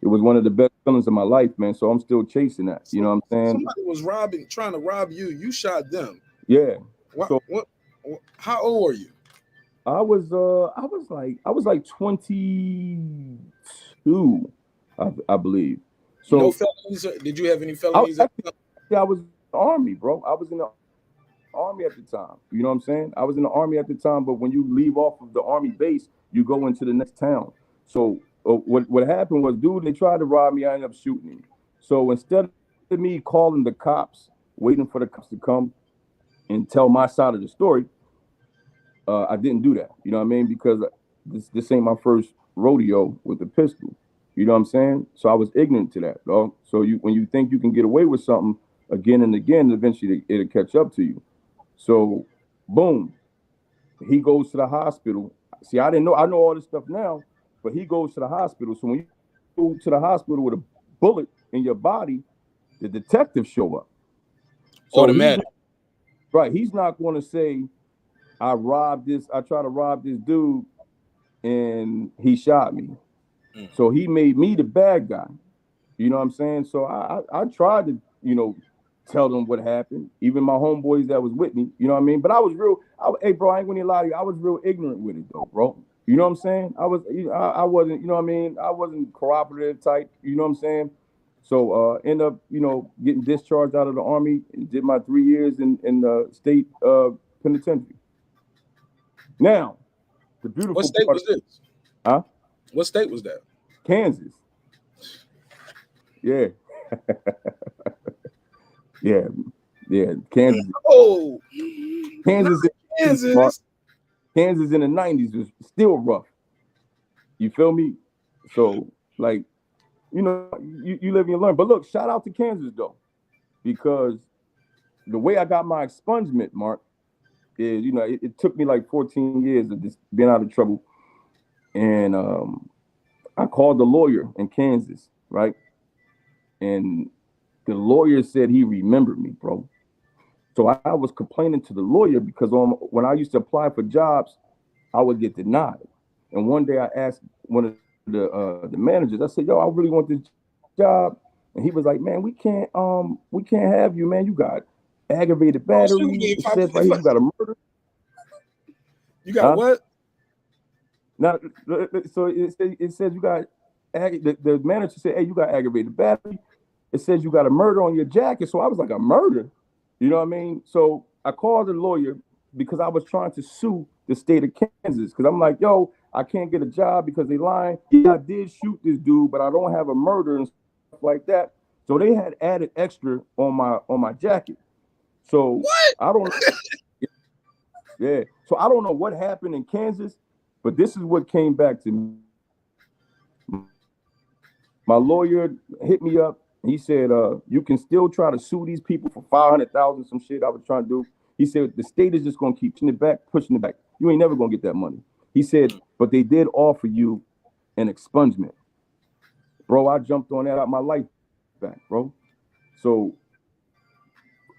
it was one of the best feelings of my life, man. So I'm still chasing that. You know what I'm saying? Somebody was trying to rob you. You shot them. Yeah. How old were you? I was like 22, I believe. So no felonies? Did you have any felonies? I was in the Army, bro. I was in the Army at the time. You know what I'm saying? I was in the Army at the time, but when you leave off of the Army base, you go into the next town. So what happened was, dude, they tried to rob me. I ended up shooting him. So instead of me calling the cops, waiting for the cops to come and tell my side of the story, I didn't do that. You know what I mean? Because this ain't my first rodeo with a pistol. You know what I'm saying? So I was ignorant to that, dog. So when you think you can get away with something again and again, eventually it'll catch up to you. So, boom, he goes to the hospital. See, I didn't know. I know all this stuff now, but he goes to the hospital. So when you go to the hospital with a bullet in your body, the detectives show up. So Automatic. He's not going to say, I tried to rob this dude and he shot me. So he made me the bad guy. You know what I'm saying? So I tried to, tell them what happened. Even my homeboys that was with me, you know what I mean? But I was hey, bro, I ain't gonna lie to you. I was real ignorant with it though, bro. You know what I'm saying? I wasn't, you know what I mean? I wasn't cooperative type, you know what I'm saying? So end up, getting discharged out of the Army and did my 3 years in the state penitentiary. Now, the beautiful What state was this? Huh? What state was that? Kansas. Yeah. yeah. Kansas. Oh, Kansas in the 90s was still rough. You feel me? So, like, you live and you learn. But look, shout out to Kansas, though, because the way I got my expungement, Mark, is, it took me like 14 years of just being out of trouble. And I called the lawyer in Kansas, right? And the lawyer said he remembered me, bro. So I was complaining to the lawyer because when I used to apply for jobs, I would get denied. And one day I asked one of the managers, I said, yo, I really want this job. And he was like, man, we can't have you, man. You got aggravated battery. It says right here you got a murder. You got what? Now, so it says you got the manager said, hey, you got aggravated battery. It says you got a murder on your jacket. So I was like, a murder? You know what I mean? So I called the lawyer because I was trying to sue the state of Kansas because I'm like, yo, I can't get a job because they lying. Yeah, I did shoot this dude, but I don't have a murder and stuff like that. So they had added extra on my jacket. So what? I don't yeah. So I don't know what happened in Kansas, but this is what came back to me. My lawyer hit me up. He said, you can still try to sue these people for $500,000, some shit I was trying to do. He said, the state is just going to keep pushing it back. You ain't never going to get that money. He said, but they did offer you an expungement. Bro, I jumped on that out my life back, bro. So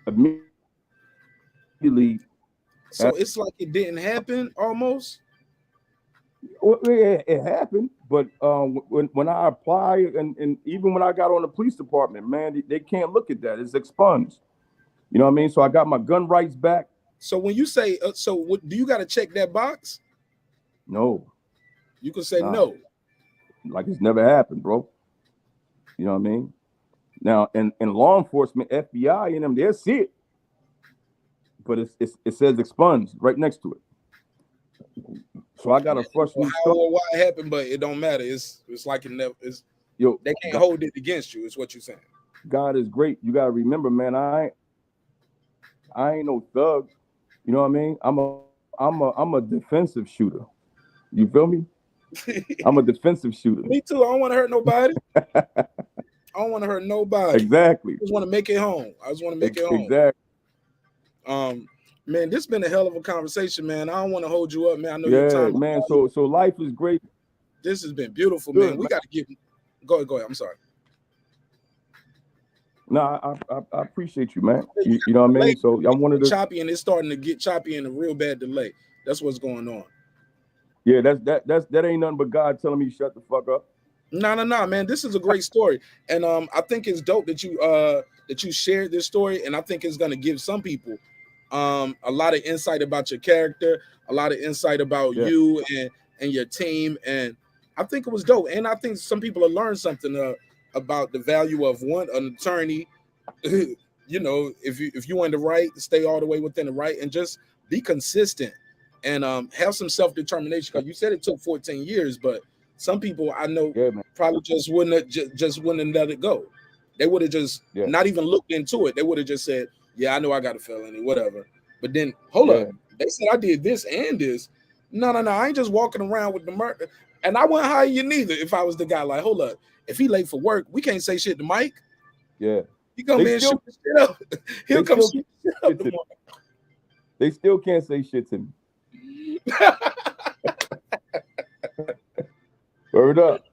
immediately. So it's like it didn't happen almost? Well, it happened, but when I applied and even when I got on the police department, man, they can't look at that. It's expunged. You know what I mean? So I got my gun rights back. So when you say, do you got to check that box? No. You can say no. Like it's never happened, bro. You know what I mean? Now, in law enforcement, FBI and them, they'll see it. But it says expunged right next to it. So I got a fresh new how or why it happened, but it don't matter. It's like it never is. They can't hold it against you, is what you're saying. God is great. You gotta remember, man, I ain't no thug. You know what I mean? I'm a defensive shooter. You feel me? I'm a defensive shooter. Me too. I don't want to hurt nobody. I don't want to hurt nobody. Exactly. I just want to make it home. Exactly. Man, this has been a hell of a conversation, man. I don't want to hold you up, man. I know your time. Man. So life is great. This has been beautiful, good, man. We got to get. Go ahead. I'm sorry. No, I appreciate you, man. You know what I mean? So I wanted to choppy, and it's starting to get choppy and a real bad delay. That's what's going on. Yeah, that ain't nothing but God telling me shut the fuck up. No, man. This is a great story, and I think it's dope that you shared this story, and I think it's gonna give some people a lot of insight about your character, a lot of insight about you and your team, and I think it was dope. And I think some people will learn something about the value of an attorney. You know, if you in the right, stay all the way within the right, and just be consistent and have some self-determination. Because you said it took 14 years, but some people I know probably just wouldn't have let it go. They would have just not even looked into it. They would have just said, yeah, I know I got a felony, whatever. But then, hold up. They said I did this and this. No. I ain't just walking around with the murder. And I wouldn't hire you neither if I was the guy. Like, hold up, if he late for work, we can't say shit to Mike. Yeah. He come in and shoot the shit up. He'll come shoot the shit up tomorrow. They still can't say shit to me. Word up.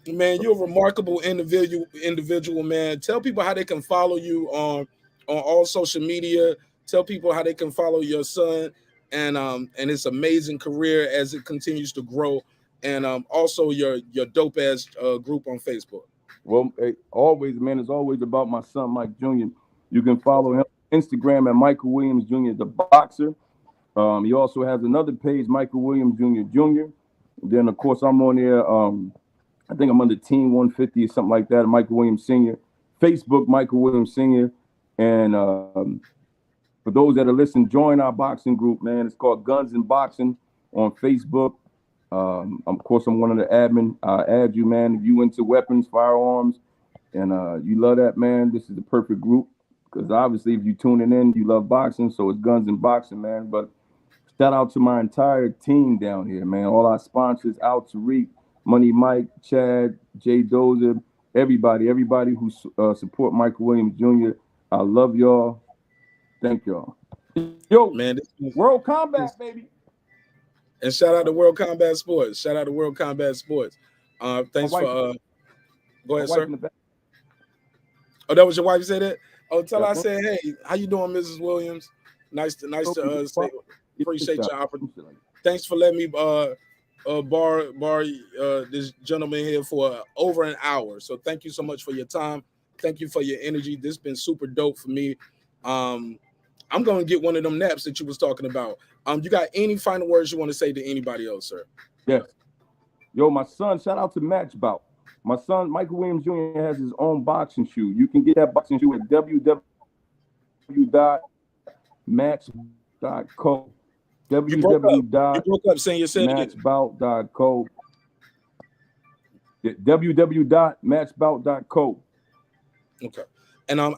Man, you're a remarkable individual, man. Tell people how they can follow you on all social media. Tell people how they can follow your son and his amazing career as it continues to grow, and also your dope ass group on Facebook. Well, always, man, it's always about my son, Mike Jr. You can follow him on Instagram at Michael Williams Jr., the boxer. He also has another page, Michael Williams Jr. Jr. And then, of course, I'm on there. I think I'm under Team 150 or something like that, Michael Williams Sr. Facebook, Michael Williams Sr. And for those that are listening, join our boxing group, man. It's called Guns and Boxing on Facebook. Of course, I'm one of the admin. I'll add you, man. If you into weapons, firearms, and you love that, man, this is the perfect group. Because obviously, if you're tuning in, you love boxing, so it's Guns and Boxing, man. But shout out to my entire team down here, man. All our sponsors, Al Tariq, Money Mike, Chad, Jay Dozer, everybody who support Michael Williams Jr. I love y'all. Thank y'all. Yo, man, World Combat, baby. And shout out to World Combat Sports. Shout out to World Combat Sports. Thanks for go ahead, sir. Oh, that was your wife said that? Oh, tell her I said, hey, how you doing, Mrs. Williams? Nice to say, appreciate your opportunity. Thanks for letting me bar this gentleman here for over an hour. So thank you so much for your time. Thank you for your energy. This has been super dope for me. I'm going to get one of them naps that you was talking about. You got any final words you want to say to anybody else, sir? Yes. Yo, my son, shout out to Match Bout. My son, Michael Williams Jr. has his own boxing shoe. You can get that boxing shoe at www.match.co. www.matchbout.co. www.matchbout.co. Okay. And I'll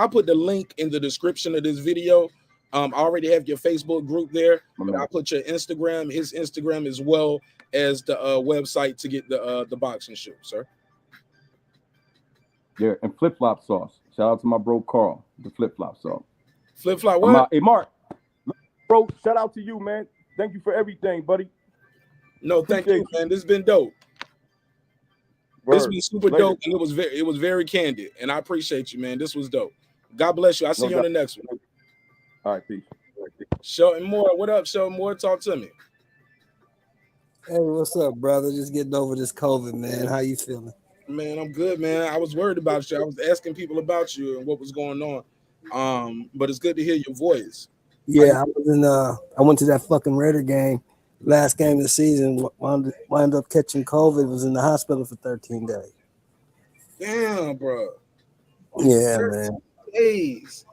put the link in the description of this video. I already have your Facebook group there, but I'll put your Instagram, his Instagram, as well as the website to get the boxing shoe, sir. Yeah, and flip-flop sauce. Shout out to my bro Carl, the flip-flop sauce. Flip-flop what? Hey, Mark. Bro, shout out to you, man. Thank you for everything, buddy. No, thank you, man. This has been dope. This has been super dope, and it was very candid, and I appreciate you, man. This was dope. God bless you. I'll see you on the next one. All right, peace. Shelton Moore, what up, Shelton Moore? Talk to me. Hey, what's up, brother? Just getting over this COVID, man. How you feeling? Man, I'm good, man. I was worried about you. I was asking people about you and what was going on. But it's good to hear your voice. Yeah, I went to that fucking Raider game, last game of the season. Wound up catching COVID. Was in the hospital for 13 days. Damn, bro. Yeah, man. Days.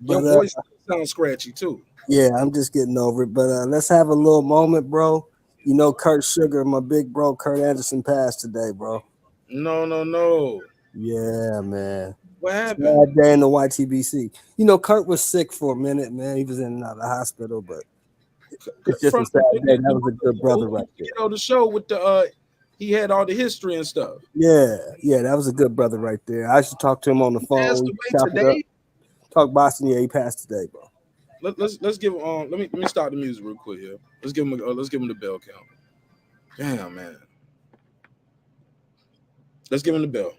Your voice sounds scratchy too. Yeah, I'm just getting over it. But let's have a little moment, bro. You know, Kurt Sugar, my big bro, Kurt Anderson, passed today, bro. No. Yeah, man. What happened? Bad day in the YTBC. You know, Kurt was sick for a minute, man. He was in and out of the hospital, but it's just a sad day. That was a good brother right there. You know, the show with the he had all the history and stuff. Yeah, that was a good brother right there. I used to talk to him on the phone. Passed away today? Talk boxing. Yeah, he passed today, bro. Let's give him let me start the music real quick here. Let's give him the bell count. Damn, man. Let's give him the bell.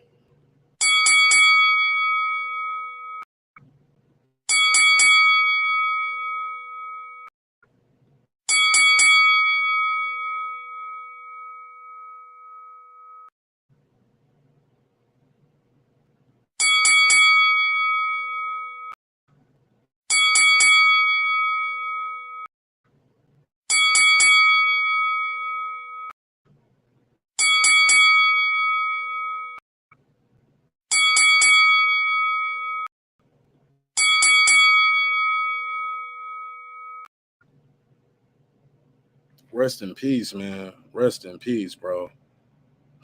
Rest in peace, man. Rest in peace, bro.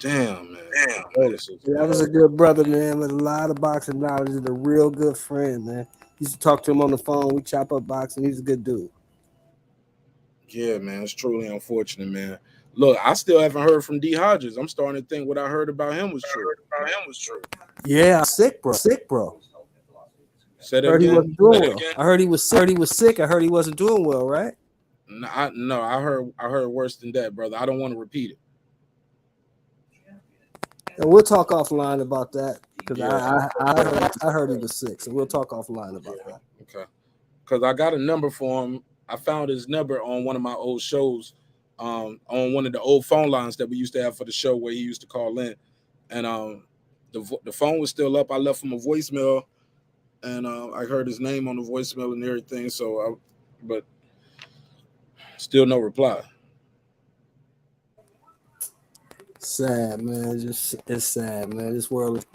Damn, man. That was a good brother, man, with a lot of boxing knowledge and a real good friend, man. Used to talk to him on the phone. We chop up boxing. He's a good dude. Yeah, man, it's truly unfortunate, man. Look, I still haven't heard from D. Hodges. I'm starting to think what I heard about him was true. Yeah, sick, bro. Say that Heard he again. wasn't doing well. I heard he was sick. I heard he wasn't doing well, right? No, I heard worse than that, brother. I don't want to repeat it. And we'll talk offline about that because Yeah. I heard he was sick, so we'll talk offline about that. Okay. Because I got a number for him. I found his number on one of my old shows, on one of the old phone lines that we used to have for the show where he used to call in, and the phone was still up. I left him a voicemail, and I heard his name on the voicemail and everything. But still no reply. Sad, man. It's sad, man. This world is.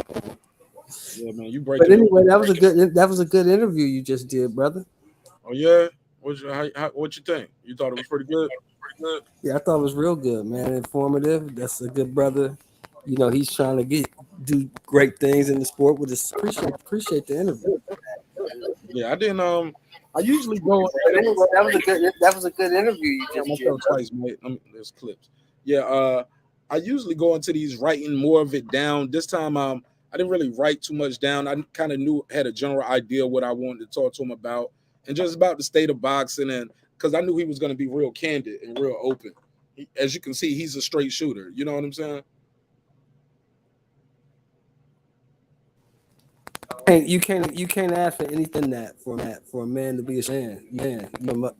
Yeah, man. You break. But anyway, that was a good interview you just did, brother. Oh yeah. What you think? You thought it was pretty good? Yeah, I thought it was real good, man. Informative. That's a good brother. You know, he's trying to do great things in the sport. With us. Appreciate the interview. Yeah, I didn't. I usually go. That was a good interview you just did. Twice, mate. There's clips. Yeah. I usually go into these writing more of it down. This time, I didn't really write too much down. I kind of had a general idea what I wanted to talk to him about, and just about the state of boxing, and because I knew he was going to be real candid and real open. As you can see, he's a straight shooter. You know what I'm saying? You can't ask for anything for a man to be a man. You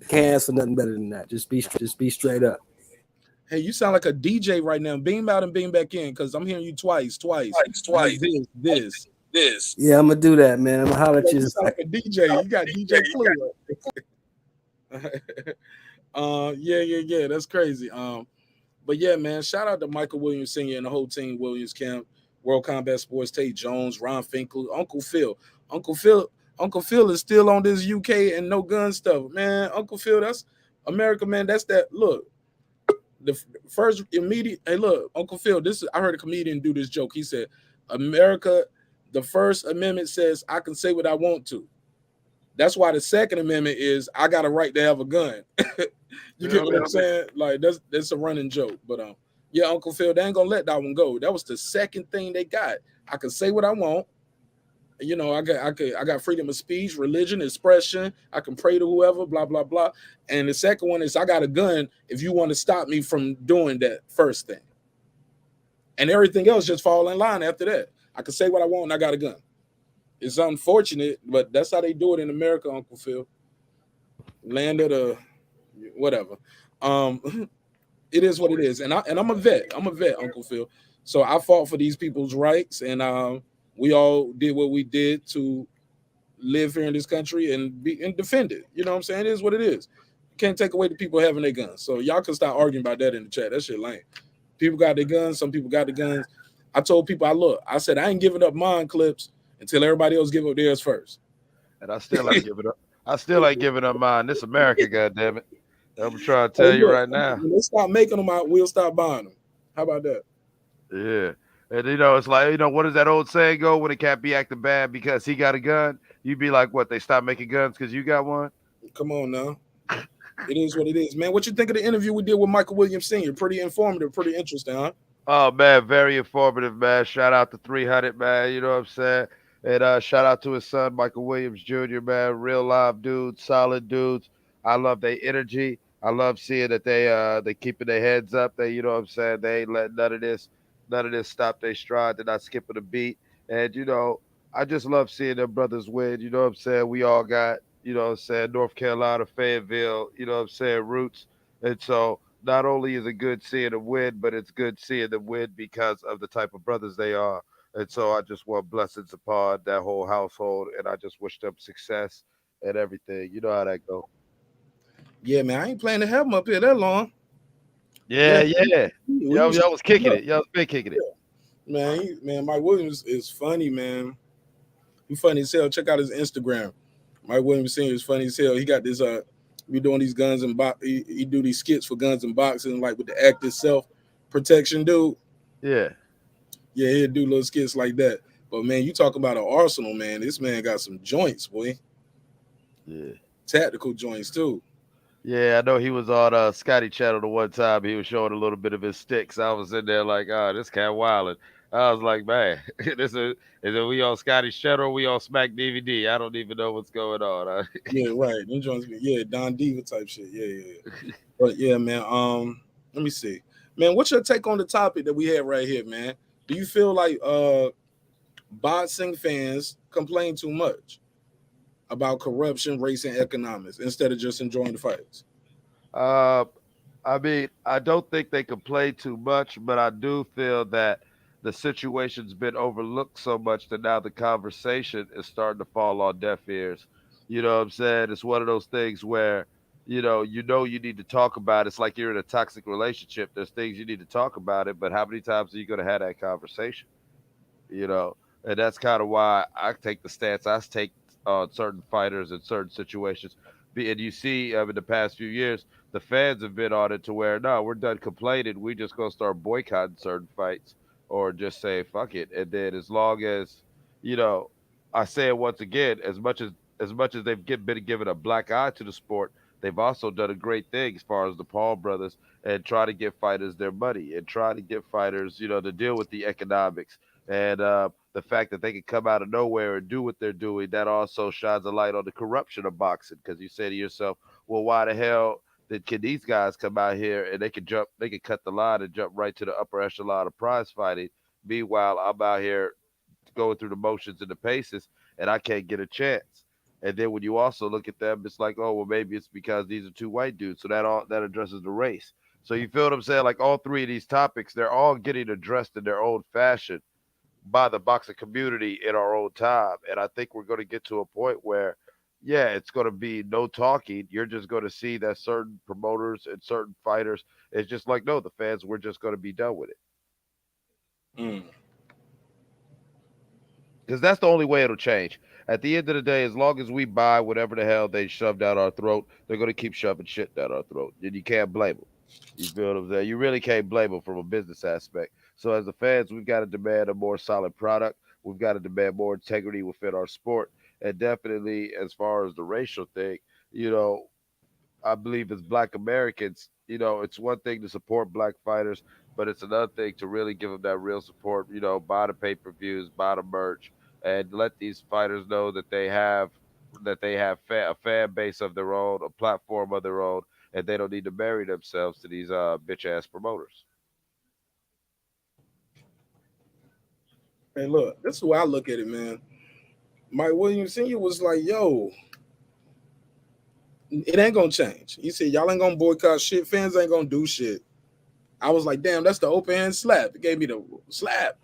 can't ask for nothing better than that. Just be straight up. Hey, you sound like a DJ right now. Beam out and beam back in, because I'm hearing you twice. This. Yeah, I'm gonna do that, man. I'm gonna holler at you. You sound like a DJ. You got DJ Clue. Yeah. That's crazy. But yeah, man. Shout out to Michael Williams Sr. and the whole team. Williams Camp, World Combat Sports, Tate Jones, Ron Finkel, Uncle Phil. Uncle Phil is still on this UK and no gun stuff, man. Uncle Phil, that's America, man. That's that. Look. The first immediate, hey, look, Uncle Phil, I heard a comedian do this joke. He said, America, the First Amendment says I can say what I want to. That's why the Second Amendment is I got a right to have a gun. You get what I'm saying? Like, that's a running joke. But yeah, Uncle Phil, they ain't gonna let that one go. That was the second thing they got. I can say what I want. You know, I got freedom of speech, religion, expression. I can pray to whoever, blah, blah, blah. And the second one is I got a gun if you want to stop me from doing that first thing. And everything else just fall in line after that. I can say what I want and I got a gun. It's unfortunate, but that's how they do it in America, Uncle Phil. Land of the whatever. It is what it is. And I'm a vet. I'm a vet, Uncle Phil. So I fought for these people's rights, and we all did what we did to live here in this country and defend it. You know what I'm saying? It is what it is. You can't take away the people having their guns. So y'all can start arguing about that in the chat. That shit lame. People got their guns. Some people got the guns. I told people, I said, I ain't giving up mine clips until everybody else give up theirs first. And I still ain't giving up. I still ain't giving up mine. This America, goddammit. I'm trying to tell you right now. When they stop making them out, we'll stop buying them. How about that? Yeah. And, it's like, what does that old saying go? When a cat be acting bad because he got a gun, you be like, what, they stop making guns because you got one? Come on now. It is what it is, man. What you think of the interview we did with Michael Williams Sr.? Pretty informative, pretty interesting, huh? Oh, man, very informative, man. Shout out to 300, man. You know what I'm saying? And shout out to his son, Michael Williams Jr., man. Real live dudes, solid dudes. I love their energy. I love seeing that they keeping their heads up. They, you know what I'm saying? They ain't letting none of this stop their stride. They're not skipping a beat. And, I just love seeing them brothers win. You know what I'm saying? We all got, North Carolina, Fayetteville, roots. And so not only is it good seeing them win, but it's good seeing them win because of the type of brothers they are. And so I just want blessings upon that whole household, and I just wish them success and everything. You know how that go. Yeah, man, I ain't planning to have them up here that long. Yeah. Y'all was kicking it. Y'all was been kicking it. Man, Mike Williams is funny, man. He's funny as hell. Check out his Instagram. Mike Williams Sr. is funny as hell. He got this, we doing these guns and he do these skits for guns and boxing, like with the active self-protection dude. Yeah. Yeah, he'll do little skits like that. But, man, you talk about an arsenal, man. This man got some joints, boy. Yeah. Tactical joints, too. Yeah, I know he was on Scotty Channel the one time. He was showing a little bit of his sticks. I was in there like, oh, this cat wildin'. I was like, man, is it we on Scotty's channel or we on Smack DVD? I don't even know what's going on. Yeah, right. Them joints, yeah, Don Diva type shit. Yeah, yeah, yeah. But yeah, man. Let me see, man. What's your take on the topic that we had right here, man? Do you feel like boxing fans complain too much about corruption, race, and economics instead of just enjoying the fights? uh, I mean, I don't think they complain too much, but I do feel that the situation's been overlooked so much that now the conversation is starting to fall on deaf ears. You know what I'm saying? It's one of those things where, you need to talk about it. It's like you're in a toxic relationship. There's things you need to talk about it, but how many times are you going to have that conversation? you know, and that's kind of why I take the stance I take on certain fighters in certain situations. And you see, in the past few years, the fans have been on it to where no, we're done complaining. We just gonna start boycotting certain fights, or just say fuck it. And then as long as you know, I say it once again, as much as they've been given a black eye to the sport, they've also done a great thing as far as the Paul brothers and try to give fighters their money and try to get fighters, to deal with the economics and the fact that they can come out of nowhere and do what they're doing, that also shines a light on the corruption of boxing. Because you say to yourself, well, why the hell can these guys come out here and they can cut the line and jump right to the upper echelon of prize fighting? Meanwhile, I'm out here going through the motions and the paces, and I can't get a chance. And then when you also look at them, it's like, oh well, maybe it's because these are two white dudes, so that addresses the race. So you feel what I'm saying? Like all three of these topics, they're all getting addressed in their own fashion by the boxing community in our own time. And I think we're going to get to a point where, yeah, it's going to be no talking. You're just going to see that certain promoters and certain fighters, it's just like, no, the fans, we're just going to be done with it. Mm. Because that's the only way it'll change. At the end of the day, as long as we buy whatever the hell they shove down our throat, they're going to keep shoving shit down our throat. And you can't blame them. You feel what I'm saying? You really can't blame them from a business aspect. So as the fans, we've got to demand a more solid product. We've got to demand more integrity within our sport. And definitely, as far as the racial thing, you know, I believe as Black Americans, it's one thing to support Black fighters, but it's another thing to really give them that real support. Buy the pay-per-views, buy the merch, and let these fighters know that they have a fan base of their own, a platform of their own, and they don't need to marry themselves to these bitch ass promoters. Hey, look, this is the way I look at it, man. Mike Williams Sr. was like, yo, it ain't gonna change. He said, y'all ain't gonna boycott shit. Fans ain't gonna do shit. I was like, damn, that's the open hand slap. It gave me the slap.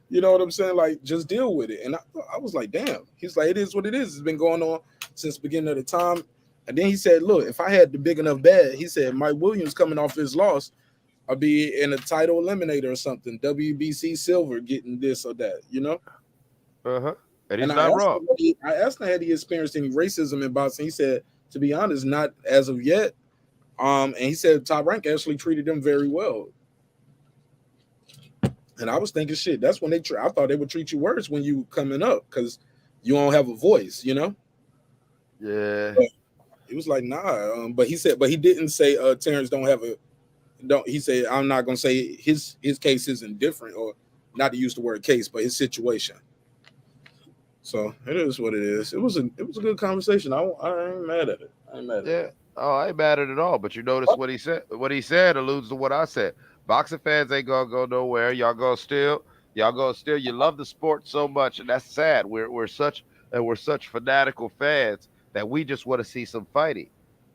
You know what I'm saying? Like, just deal with it. And I was like, damn. He's like, it is what it is. It's been going on since the beginning of the time. And then he said, look, if I had the big enough bad, he said, Mike Williams coming off his loss, I'll be in a title eliminator or something. WBC silver, getting this or that, you know? Uh-huh. And And he's not wrong. I asked him, had he experienced any racism in boxing? He said, to be honest, not as of yet. And he said Top Rank actually treated him very well. And I was thinking, shit, that's when I thought they would treat you worse when you coming up because you don't have a voice, you know? Yeah. But he was like, nah. But he didn't say Terrence don't. He said, I'm not gonna say his case isn't different, or not to use the word case, but his situation. So it is what it is. It was a good conversation. I ain't mad at it. I ain't mad at it. Yeah. Oh, I ain't mad at it at all. But you notice what he said. What he said alludes to what I said. Boxing fans ain't gonna go nowhere. Y'all gonna still. You love the sport so much, and that's sad. We're such fanatical fans that we just want to see some fighting,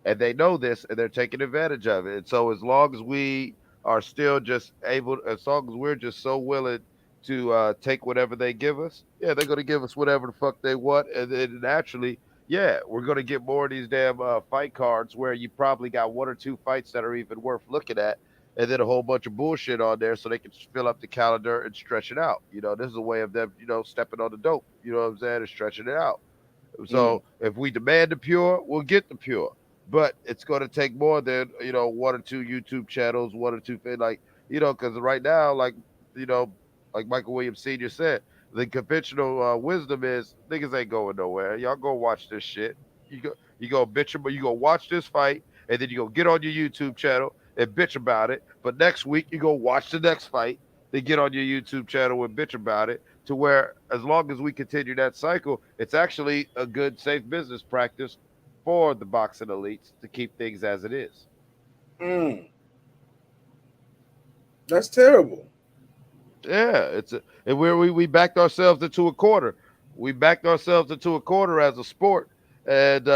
and they know this, and they're taking advantage of it. And so, as long as we are still just able, as long as we're just so willing to take whatever they give us, yeah, they're gonna give us whatever the fuck they want, and then naturally yeah, we're gonna get more of these damn fight cards where you probably got one or two fights that are even worth looking at, and then a whole bunch of bullshit on there so they can fill up the calendar and stretch it out. This is a way of them, stepping on the dope. You know what I'm saying? And stretching it out. Mm, So if we demand the pure, we'll get the pure. But it's going to take more than one or two YouTube channels, one or two like because right now, you know, like Michael Williams Sr. said, the conventional wisdom is niggas ain't going nowhere. Y'all go watch this shit. You go, You go bitch about, you go watch this fight, and then you go get on your YouTube channel and bitch about it. But next week you go watch the next fight, then get on your YouTube channel and bitch about it. To where, as long as we continue that cycle, it's actually a good, safe business practice for the boxing elites to keep things as it is. That's terrible. Yeah, and where we backed ourselves into a quarter. We backed ourselves into a quarter as a sport, and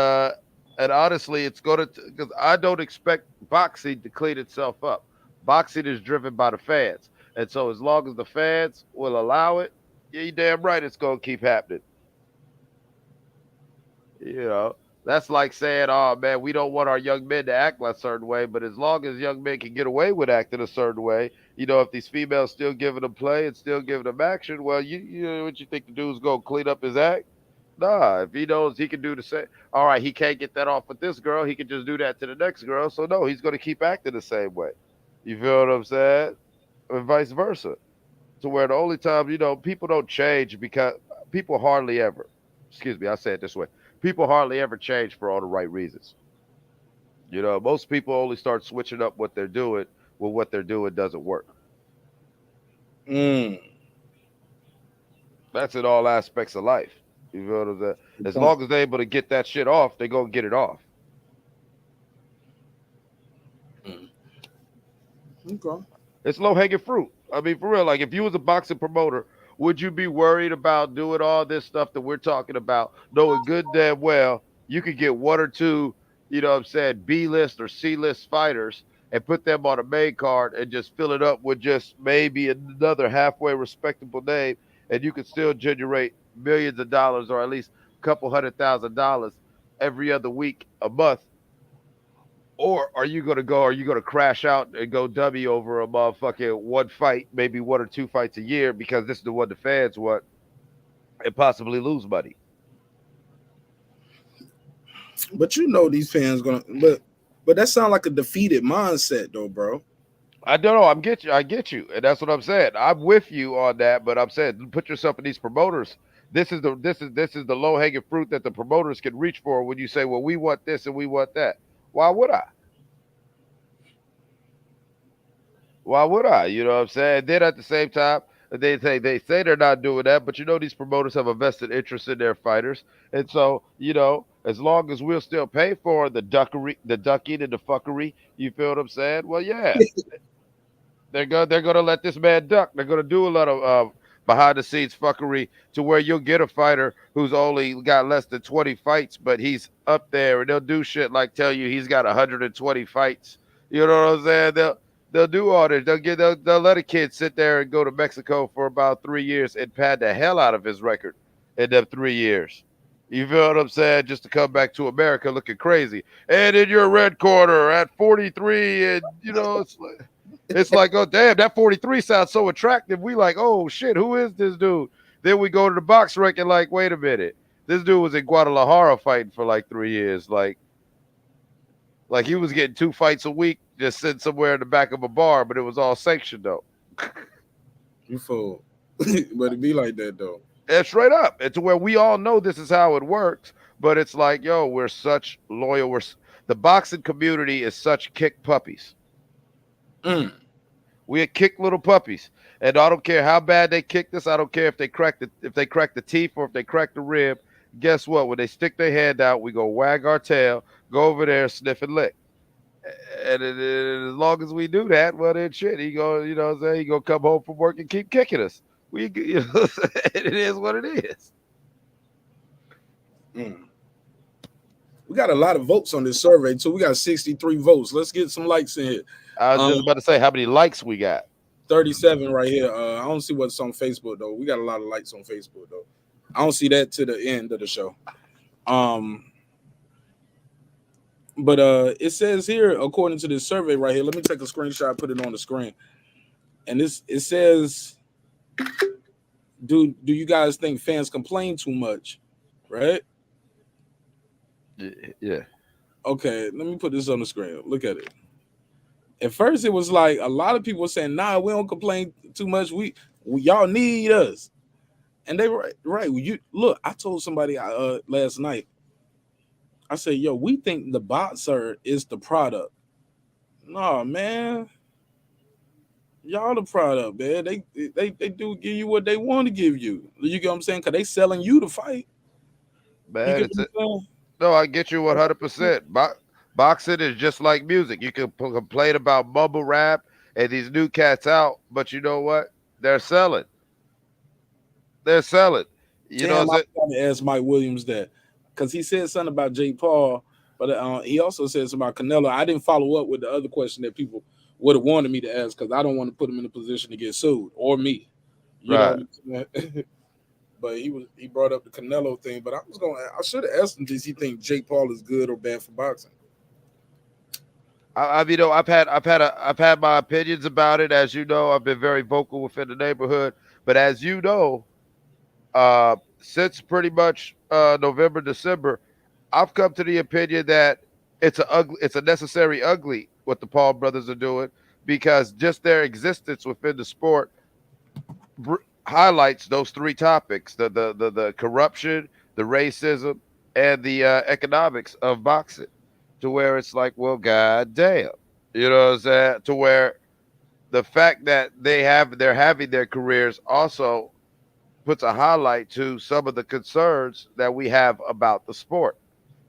honestly, it's going to, because I don't expect boxing to clean itself up. Boxing is driven by the fans, and so as long as the fans will allow it, yeah, you damn right it's going to keep happening. You know, that's like saying, "Oh man, we don't want our young men to act a certain way," but as long as young men can get away with acting a certain way, if these females still giving them play and still giving them action, well, you know what you think the dude's gonna clean up his act? Nah, if he knows he can do the same, all right, he can't get that off with this girl, he can just do that to the next girl. So no, he's gonna keep acting the same way. You feel what I'm saying? And vice versa. To where the only time, people don't change because people hardly ever, excuse me, I say it this way, people hardly ever change for all the right reasons. Most people only start switching up what they're doing when what they're doing doesn't work. Mm. That's in all aspects of life. You feel what I'm saying? As long as they're able to get that shit off, they're going to get it off. Okay. It's low hanging fruit. I mean, for real, like if you was a boxing promoter, would you be worried about doing all this stuff that we're talking about, knowing good damn well you could get one or two, B list or C list fighters and put them on a main card and just fill it up with just maybe another halfway respectable name, and you could still generate millions of dollars or at least a couple $100,000 every other week, a month? Or are you gonna crash out and go W over a motherfucking one fight, maybe one or two fights a year because this is the one the fans want, and possibly lose money? But these fans gonna, but that sounds like a defeated mindset though, bro. I don't know. I get you, and that's what I'm saying. I'm with you on that, but I'm saying put yourself in these promoters. This is the low hanging fruit that the promoters can reach for when you say, well, we want this and we want that. Why would I? Why would I? You know what I'm saying? Then at the same time, they say they're not doing that, but these promoters have a vested interest in their fighters, and so as long as we'll still pay for the ducking and the fuckery, you feel what I'm saying? Well, yeah, they're gonna let this man duck. They're gonna do a lot of behind the scenes fuckery to where you'll get a fighter who's only got less than 20 fights, but he's up there, and they'll do shit like tell you he's got 120 fights. You know what I'm saying? They'll do all this. They'll let a kid sit there and go to Mexico for about 3 years and pad the hell out of his record in them 3 years. You feel what I'm saying? Just to come back to America looking crazy. And in your red corner at 43, and it's like, oh damn, that 43 sounds so attractive. We like, oh shit, who is this dude? Then we go to the box rank and like, wait a minute, this dude was in Guadalajara fighting for like 3 years, like he was getting 2 fights a week, just sitting somewhere in the back of a bar, but it was all sanctioned though. You fool. But it be like that though. And straight up, and to where we all know this is how it works, but it's like, yo, we're such loyal. The boxing community is such kick puppies. We are kick little puppies, and I don't care how bad they kicked us. I don't care if they crack the teeth or if they crack the rib. Guess what? When they stick their hand out, we go wag our tail, go over there, sniff and lick. And as long as we do that, well then shit, he go, what I'm saying, he gonna come home from work and keep kicking us. It is what it is. We got a lot of votes on this survey too. We got 63 votes. Let's get some likes in here. I was just about to say how many likes we got. 37 right here. I don't see what's on Facebook though. We got a lot of likes on Facebook though. I don't see that to the end of the show. But it says here, according to this survey right here, let me take a screenshot, put it on the screen. And it says, do you guys think fans complain too much? Right? Yeah. Okay, let me put this on the screen. Look at it. At first, it was like a lot of people were saying, "Nah, we don't complain too much. We y'all need us," and they were right. You look. I told somebody last night. I say, yo, we think the boxer is the product. No, man. Y'all the product, man. They do give you what they want to give you. You get what I'm saying? Cause they selling you to fight. You Man, get it's what I'm no, I get you saying? 100%. Boxing is just like music. You can complain about mumble rap and these new cats out, but you know what? They're selling. They're selling. You know, Damn, I was trying to ask Mike Williams that because he said something about Jake Paul, but he also said something about Canelo. I didn't follow up with the other question that people would have wanted me to ask because I don't want to put him in a position to get sued or me. You know right. what I'm saying? But he brought up the Canelo thing. But I should have asked him, does he think Jake Paul is good or bad for boxing? You know, I've had my opinions about it. As you know, I've been very vocal within the neighborhood. But as you know, since pretty much November, December, I've come to the opinion that it's a necessary ugly what the Paul brothers are doing because just their existence within the sport highlights those three topics: the corruption, the racism, and the economics of boxing. To where it's like, well, god damn, you know what I'm saying? To where the fact that they're having their careers also puts a highlight to some of the concerns that we have about the sport.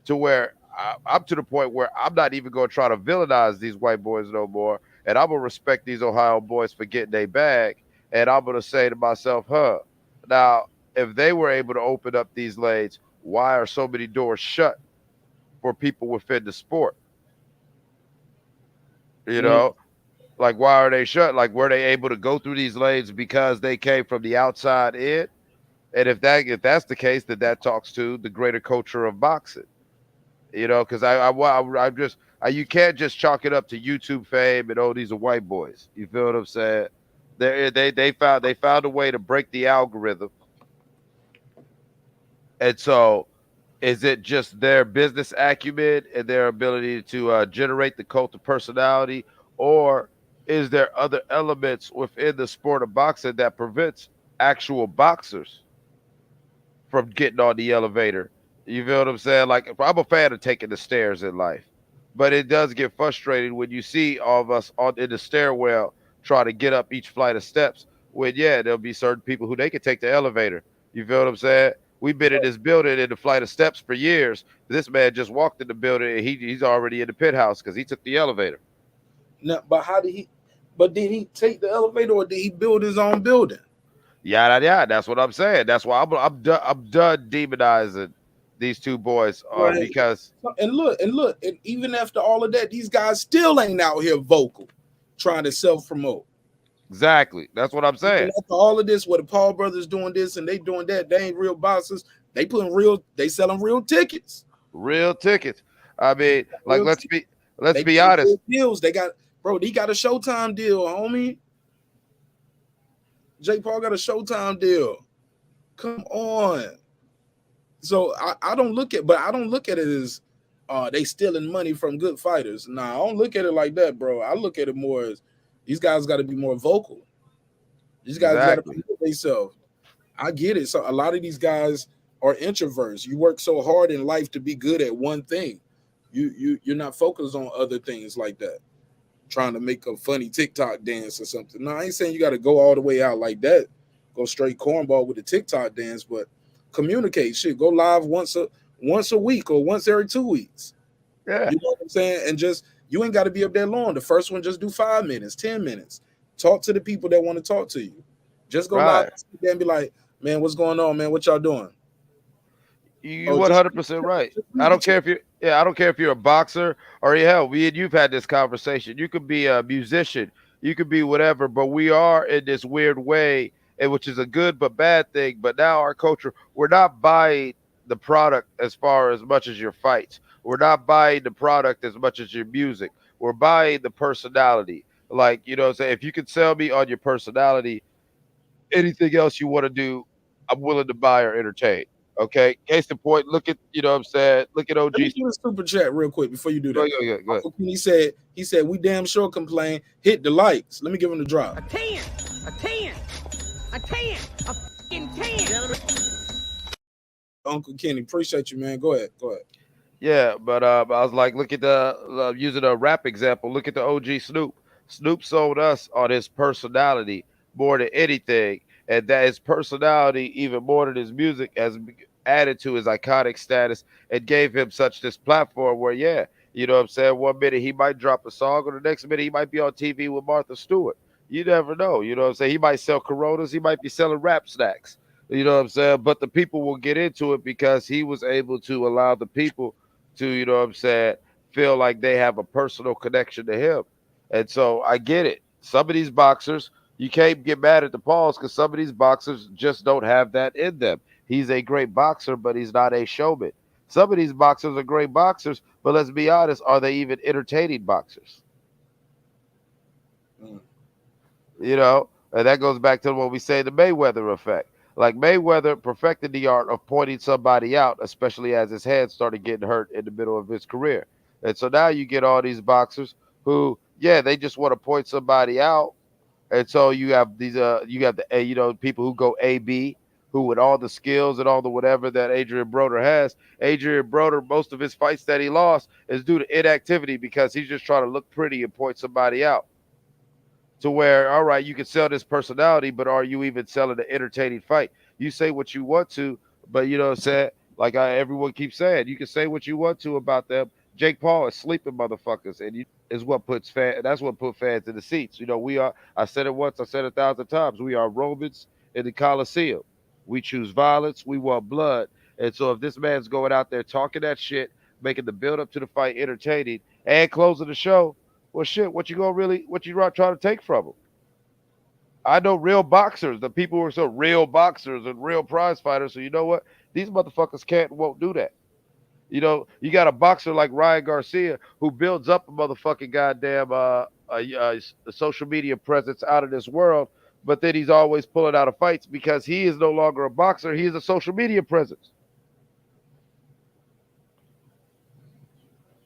To where I'm to the point where I'm not even going to try to villainize these white boys no more, and I'm gonna respect these Ohio boys for getting their bag, and I'm gonna say to myself, huh? Now, if they were able to open up these lanes, why are so many doors shut for people within the sport? You Mm. know, like why are they shut? Like were they able to go through these lanes because they came from the outside in? And if that's the case, then that talks to the greater culture of boxing. You know, because you can't just chalk it up to YouTube fame and oh these are white boys. You feel what I'm saying? They found a way to break the algorithm, and so is it just their business acumen and their ability to generate the cult of personality, or is there other elements within the sport of boxing that prevents actual boxers from getting on the elevator? You feel what I'm saying? Like I'm a fan of taking the stairs in life, but it does get frustrating when you see all of us on in the stairwell trying to get up each flight of steps. When yeah, there'll be certain people who they can take the elevator. You feel what I'm saying? We've been in this building in the flight of steps for years. This man just walked in the building and he's already in the penthouse because he took the elevator. No, but how did he? But did he take the elevator or did he build his own building? Yada yada. That's what I'm saying. That's why I'm done demonizing these two boys Right. because And look, and even after all of that, these guys still ain't out here vocal, trying to self promote. exactly that's what I'm Even saying. after all of this, what the Paul brothers doing this and they doing that, they ain't real boxers. They selling real tickets. Real tickets. I mean, like Real tickets. let's They be got real honest. deals. He got a Showtime deal, homie. Jake Paul got a Showtime deal. Come on. So I don't look at, but I don't look at it as they stealing money from good fighters. Nah, I don't look at it like that, bro. I look at it more as these guys got to be more vocal. These guys got to Exactly. promote themselves. I get it. So a lot of these guys are introverts. You work so hard in life to be good at one thing. You're not focused on other things like that. Trying to make a funny TikTok dance or something. No, I ain't saying you got to go all the way out like that. Go straight cornball with the TikTok dance, but communicate. Shit, go live once a week or once every 2 weeks. Yeah. You know what I'm saying? And just you ain't got to be up there long. The first one, just do 5 minutes, 10 minutes. Talk to the people that want to talk to you. Just go live Right. and be like, man, what's going on, man? What y'all doing? You Oh, just 100% right. read the chat. I don't care if you're a boxer or hell, we and you've had this conversation. You could be a musician, you could be whatever, but we are in this weird way, and which is a good but bad thing. But now our culture, we're not buying the product as far as much as your fights. We're not buying the product as much as your music. We're buying the personality. Like, you know what I'm saying? If you can sell me on your personality, anything else you want to do, I'm willing to buy or entertain. Okay. Case in point, look at you know what I'm saying. Look at Let me OG. do the super chat real quick before you do Go that. ahead, go ahead. Uncle Kenny said we damn sure complain. Hit the likes. Let me give him the drop. A 10, a 10, a 10, a fucking 10. Uncle Kenny, appreciate you, man. Go ahead. Yeah, but I was like, look at the using a rap example. Look at the OG Snoop. Snoop sold us on his personality more than anything, and that his personality, even more than his music, has added to his iconic status and gave him such this platform where, yeah, you know what I'm saying. One minute he might drop a song, or the next minute he might be on TV with Martha Stewart. You never know. You know what I'm saying. He might sell Coronas. He might be selling rap snacks. You know what I'm saying. But the people will get into it because he was able to allow the people to, you know what I'm saying, feel like they have a personal connection to him. And so I get it. Some of these boxers, you can't get mad at the Pauls because some of these boxers just don't have that in them. He's a great boxer, but he's not a showman. Some of these boxers are great boxers, but let's be honest, are they even entertaining boxers? Mm. You know, and that goes back to what we say the Mayweather effect. Like Mayweather perfected the art of pointing somebody out, especially as his head started getting hurt in the middle of his career. And so now you get all these boxers who, yeah, they just want to point somebody out. And so you have these, you have the, you know, people who go AB, who with all the skills and all the whatever that Adrian Broder has. Adrian Broder, most of his fights that he lost is due to inactivity because he's just trying to look pretty and point somebody out to where, all right, you can sell this personality, but are you even selling an entertaining fight? You say what you want to, but you know what I'm saying? Like everyone keeps saying, you can say what you want to about them. Jake Paul is sleeping motherfuckers, and you is what puts that's what put fans in the seats. You know, we are, I said it once, I said it 1,000 times, we are Romans in the Coliseum. We choose violence, we want blood. And so if this man's going out there talking that shit, making the build up to the fight entertaining and closing the show, well, shit, what you gonna really, what you trying to take from them? I know real boxers, the people who are so real boxers and real prize fighters. So you know what? These motherfuckers can't and won't do that. You know, you got a boxer like Ryan Garcia who builds up a motherfucking goddamn a social media presence out of this world, but then he's always pulling out of fights because he is no longer a boxer. He is a social media presence.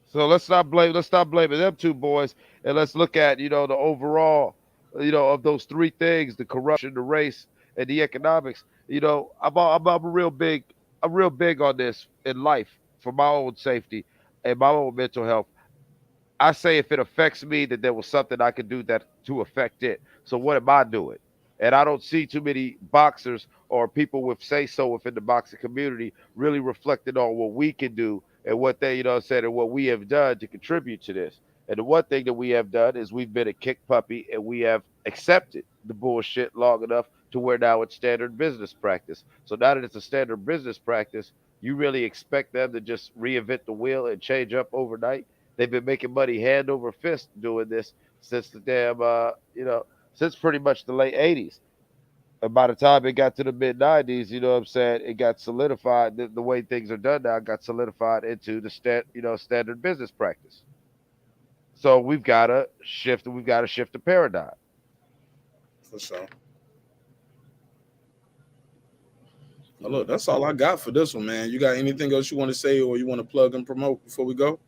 So let's stop blaming them two boys, and let's look at, you know, the overall, you know, of those three things: the corruption, the race, and the economics. You know, I'm a real big on this in life for my own safety and my own mental health. I say if it affects me, that there was something I could do that to affect it. So what am I doing? And I don't see too many boxers or people with say so within the boxing community really reflecting on what we can do and what they, you know, said and what we have done to contribute to this. And the one thing that we have done is we've been a kick puppy and we have accepted the bullshit long enough to where now it's standard business practice. So now that it's a standard business practice, you really expect them to just reinvent the wheel and change up overnight? They've been making money hand over fist doing this since the damn, you know, since pretty much the late 80s. And by the time it got to the mid 90s, you know what I'm saying, it got solidified. The way things are done now got solidified into the standard business practice. So we've got to shift the paradigm. For sure. Well, look, that's all I got for this one, man. You got anything else you want to say or you want to plug and promote before we go?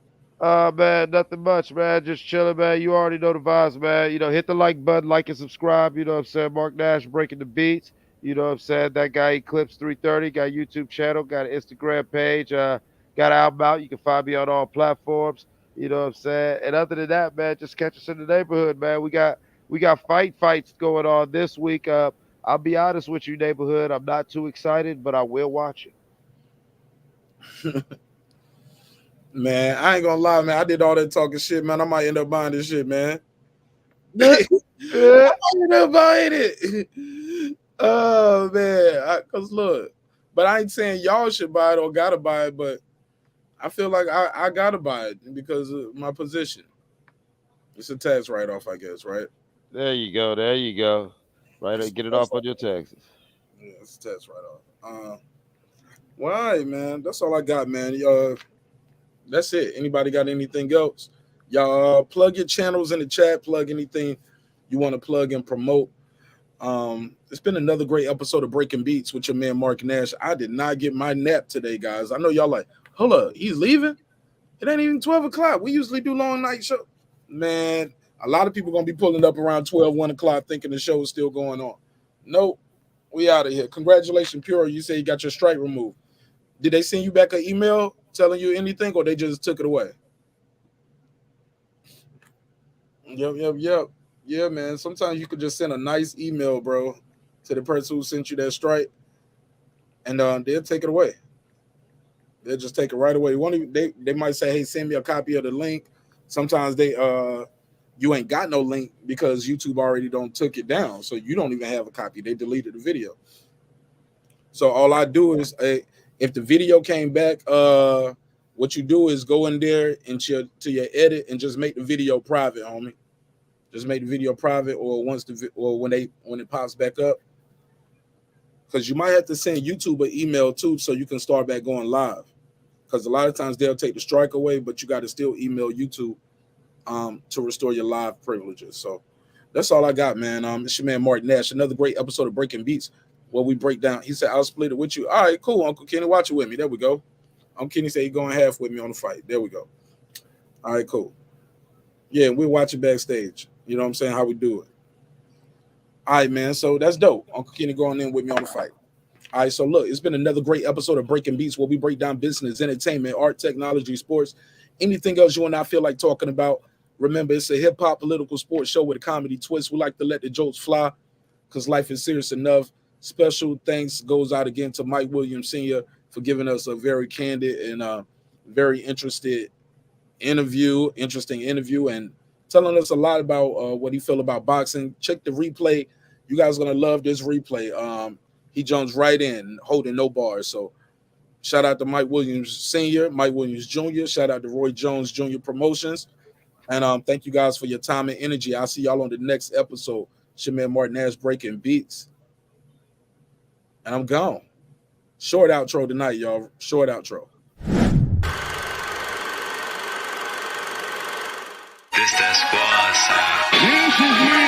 Man, nothing much, man. Just chilling, man. You already know the vibes, man. You know, hit the like button, like and subscribe. You know what I'm saying? Marq Nash breaking the beats. You know what I'm saying? That guy Eclipse 330, got a YouTube channel, got an Instagram page, got an album out. You can find me on all platforms. You know what I'm saying? And other than that, man, just catch us in the neighborhood, man. We got fights going on this week. I'll be honest with you, neighborhood. I'm not too excited, but I will watch it. Man, I ain't gonna lie, man. I did all that talking shit, man. I might end up buying this shit, man. I Yeah. might end up buying it. Oh man, cause look, but I ain't saying y'all should buy it or gotta buy it, but I feel like I gotta buy it because of my position. It's a tax write-off, I guess, right? There you go. There you go. Right, get it That's off all. on your taxes. Yeah, it's a tax write-off. Well, all right, man. That's all I got, man. That's it. Anybody got anything else? Y'all plug your channels in the chat. Plug anything you want to plug and promote. It's been another great episode of Breaking Beats with your man Marq Nash. I did not get my nap today, guys. I know y'all like, hold up, he's leaving? It ain't even 12 o'clock. We usually do long night show. Man, a lot of people gonna be pulling up around 12, 1 o'clock thinking the show is still going on. Nope, we out of here. Congratulations, Pure. You say you got your strike removed. Did they send you back an email telling you anything, or they just took it away? Yep. Yeah, man. Sometimes you could just send a nice email, bro, to the person who sent you that strike, and they'll take it away. They'll just take it right away. They might say, "Hey, send me a copy of the link." Sometimes you ain't got no link because YouTube already don't took it down, so you don't even have a copy. They deleted the video. So all I do is, if the video came back, what you do is go in there into your edit and just make the video private, homie. Just make the video private, or when it pops back up, because you might have to send YouTube an email too, so you can start back going live. Because a lot of times they'll take the strike away, but you got to still email YouTube to restore your live privileges. So that's all I got, man. It's your man Marq Nash. Another great episode of Breaking Beats where we break down. He said, "I'll split it with you." All right, cool, Uncle Kenny, watch it with me. There we go. Kenny said he's going half with me on the fight. There we go. All right, cool. Yeah, we'll watch it backstage. You know what I'm saying? How we do it. All right, man. So that's dope. Uncle Kenny going in with me on the fight. All right, so look, it's been another great episode of Breaking Beats where we break down business, entertainment, art, technology, sports, anything else you and I feel like talking about. Remember, it's a hip-hop political sports show with a comedy twist. We like to let the jokes fly because life is serious enough. Special thanks goes out again to Mike Williams Sr. for giving us a very candid and very interesting interview, and telling us a lot about what he feel about boxing. Check the replay. You guys are going to love this replay. He jumps right in, holding no bars. So shout out to Mike Williams Sr., Mike Williams Jr., shout out to Roy Jones Jr. Promotions. And thank you guys for your time and energy. I'll see y'all on the next episode. It's your man Marq Nash, Breaking Beats. And I'm gone. Short outro tonight, y'all. Short outro. This that squad sound.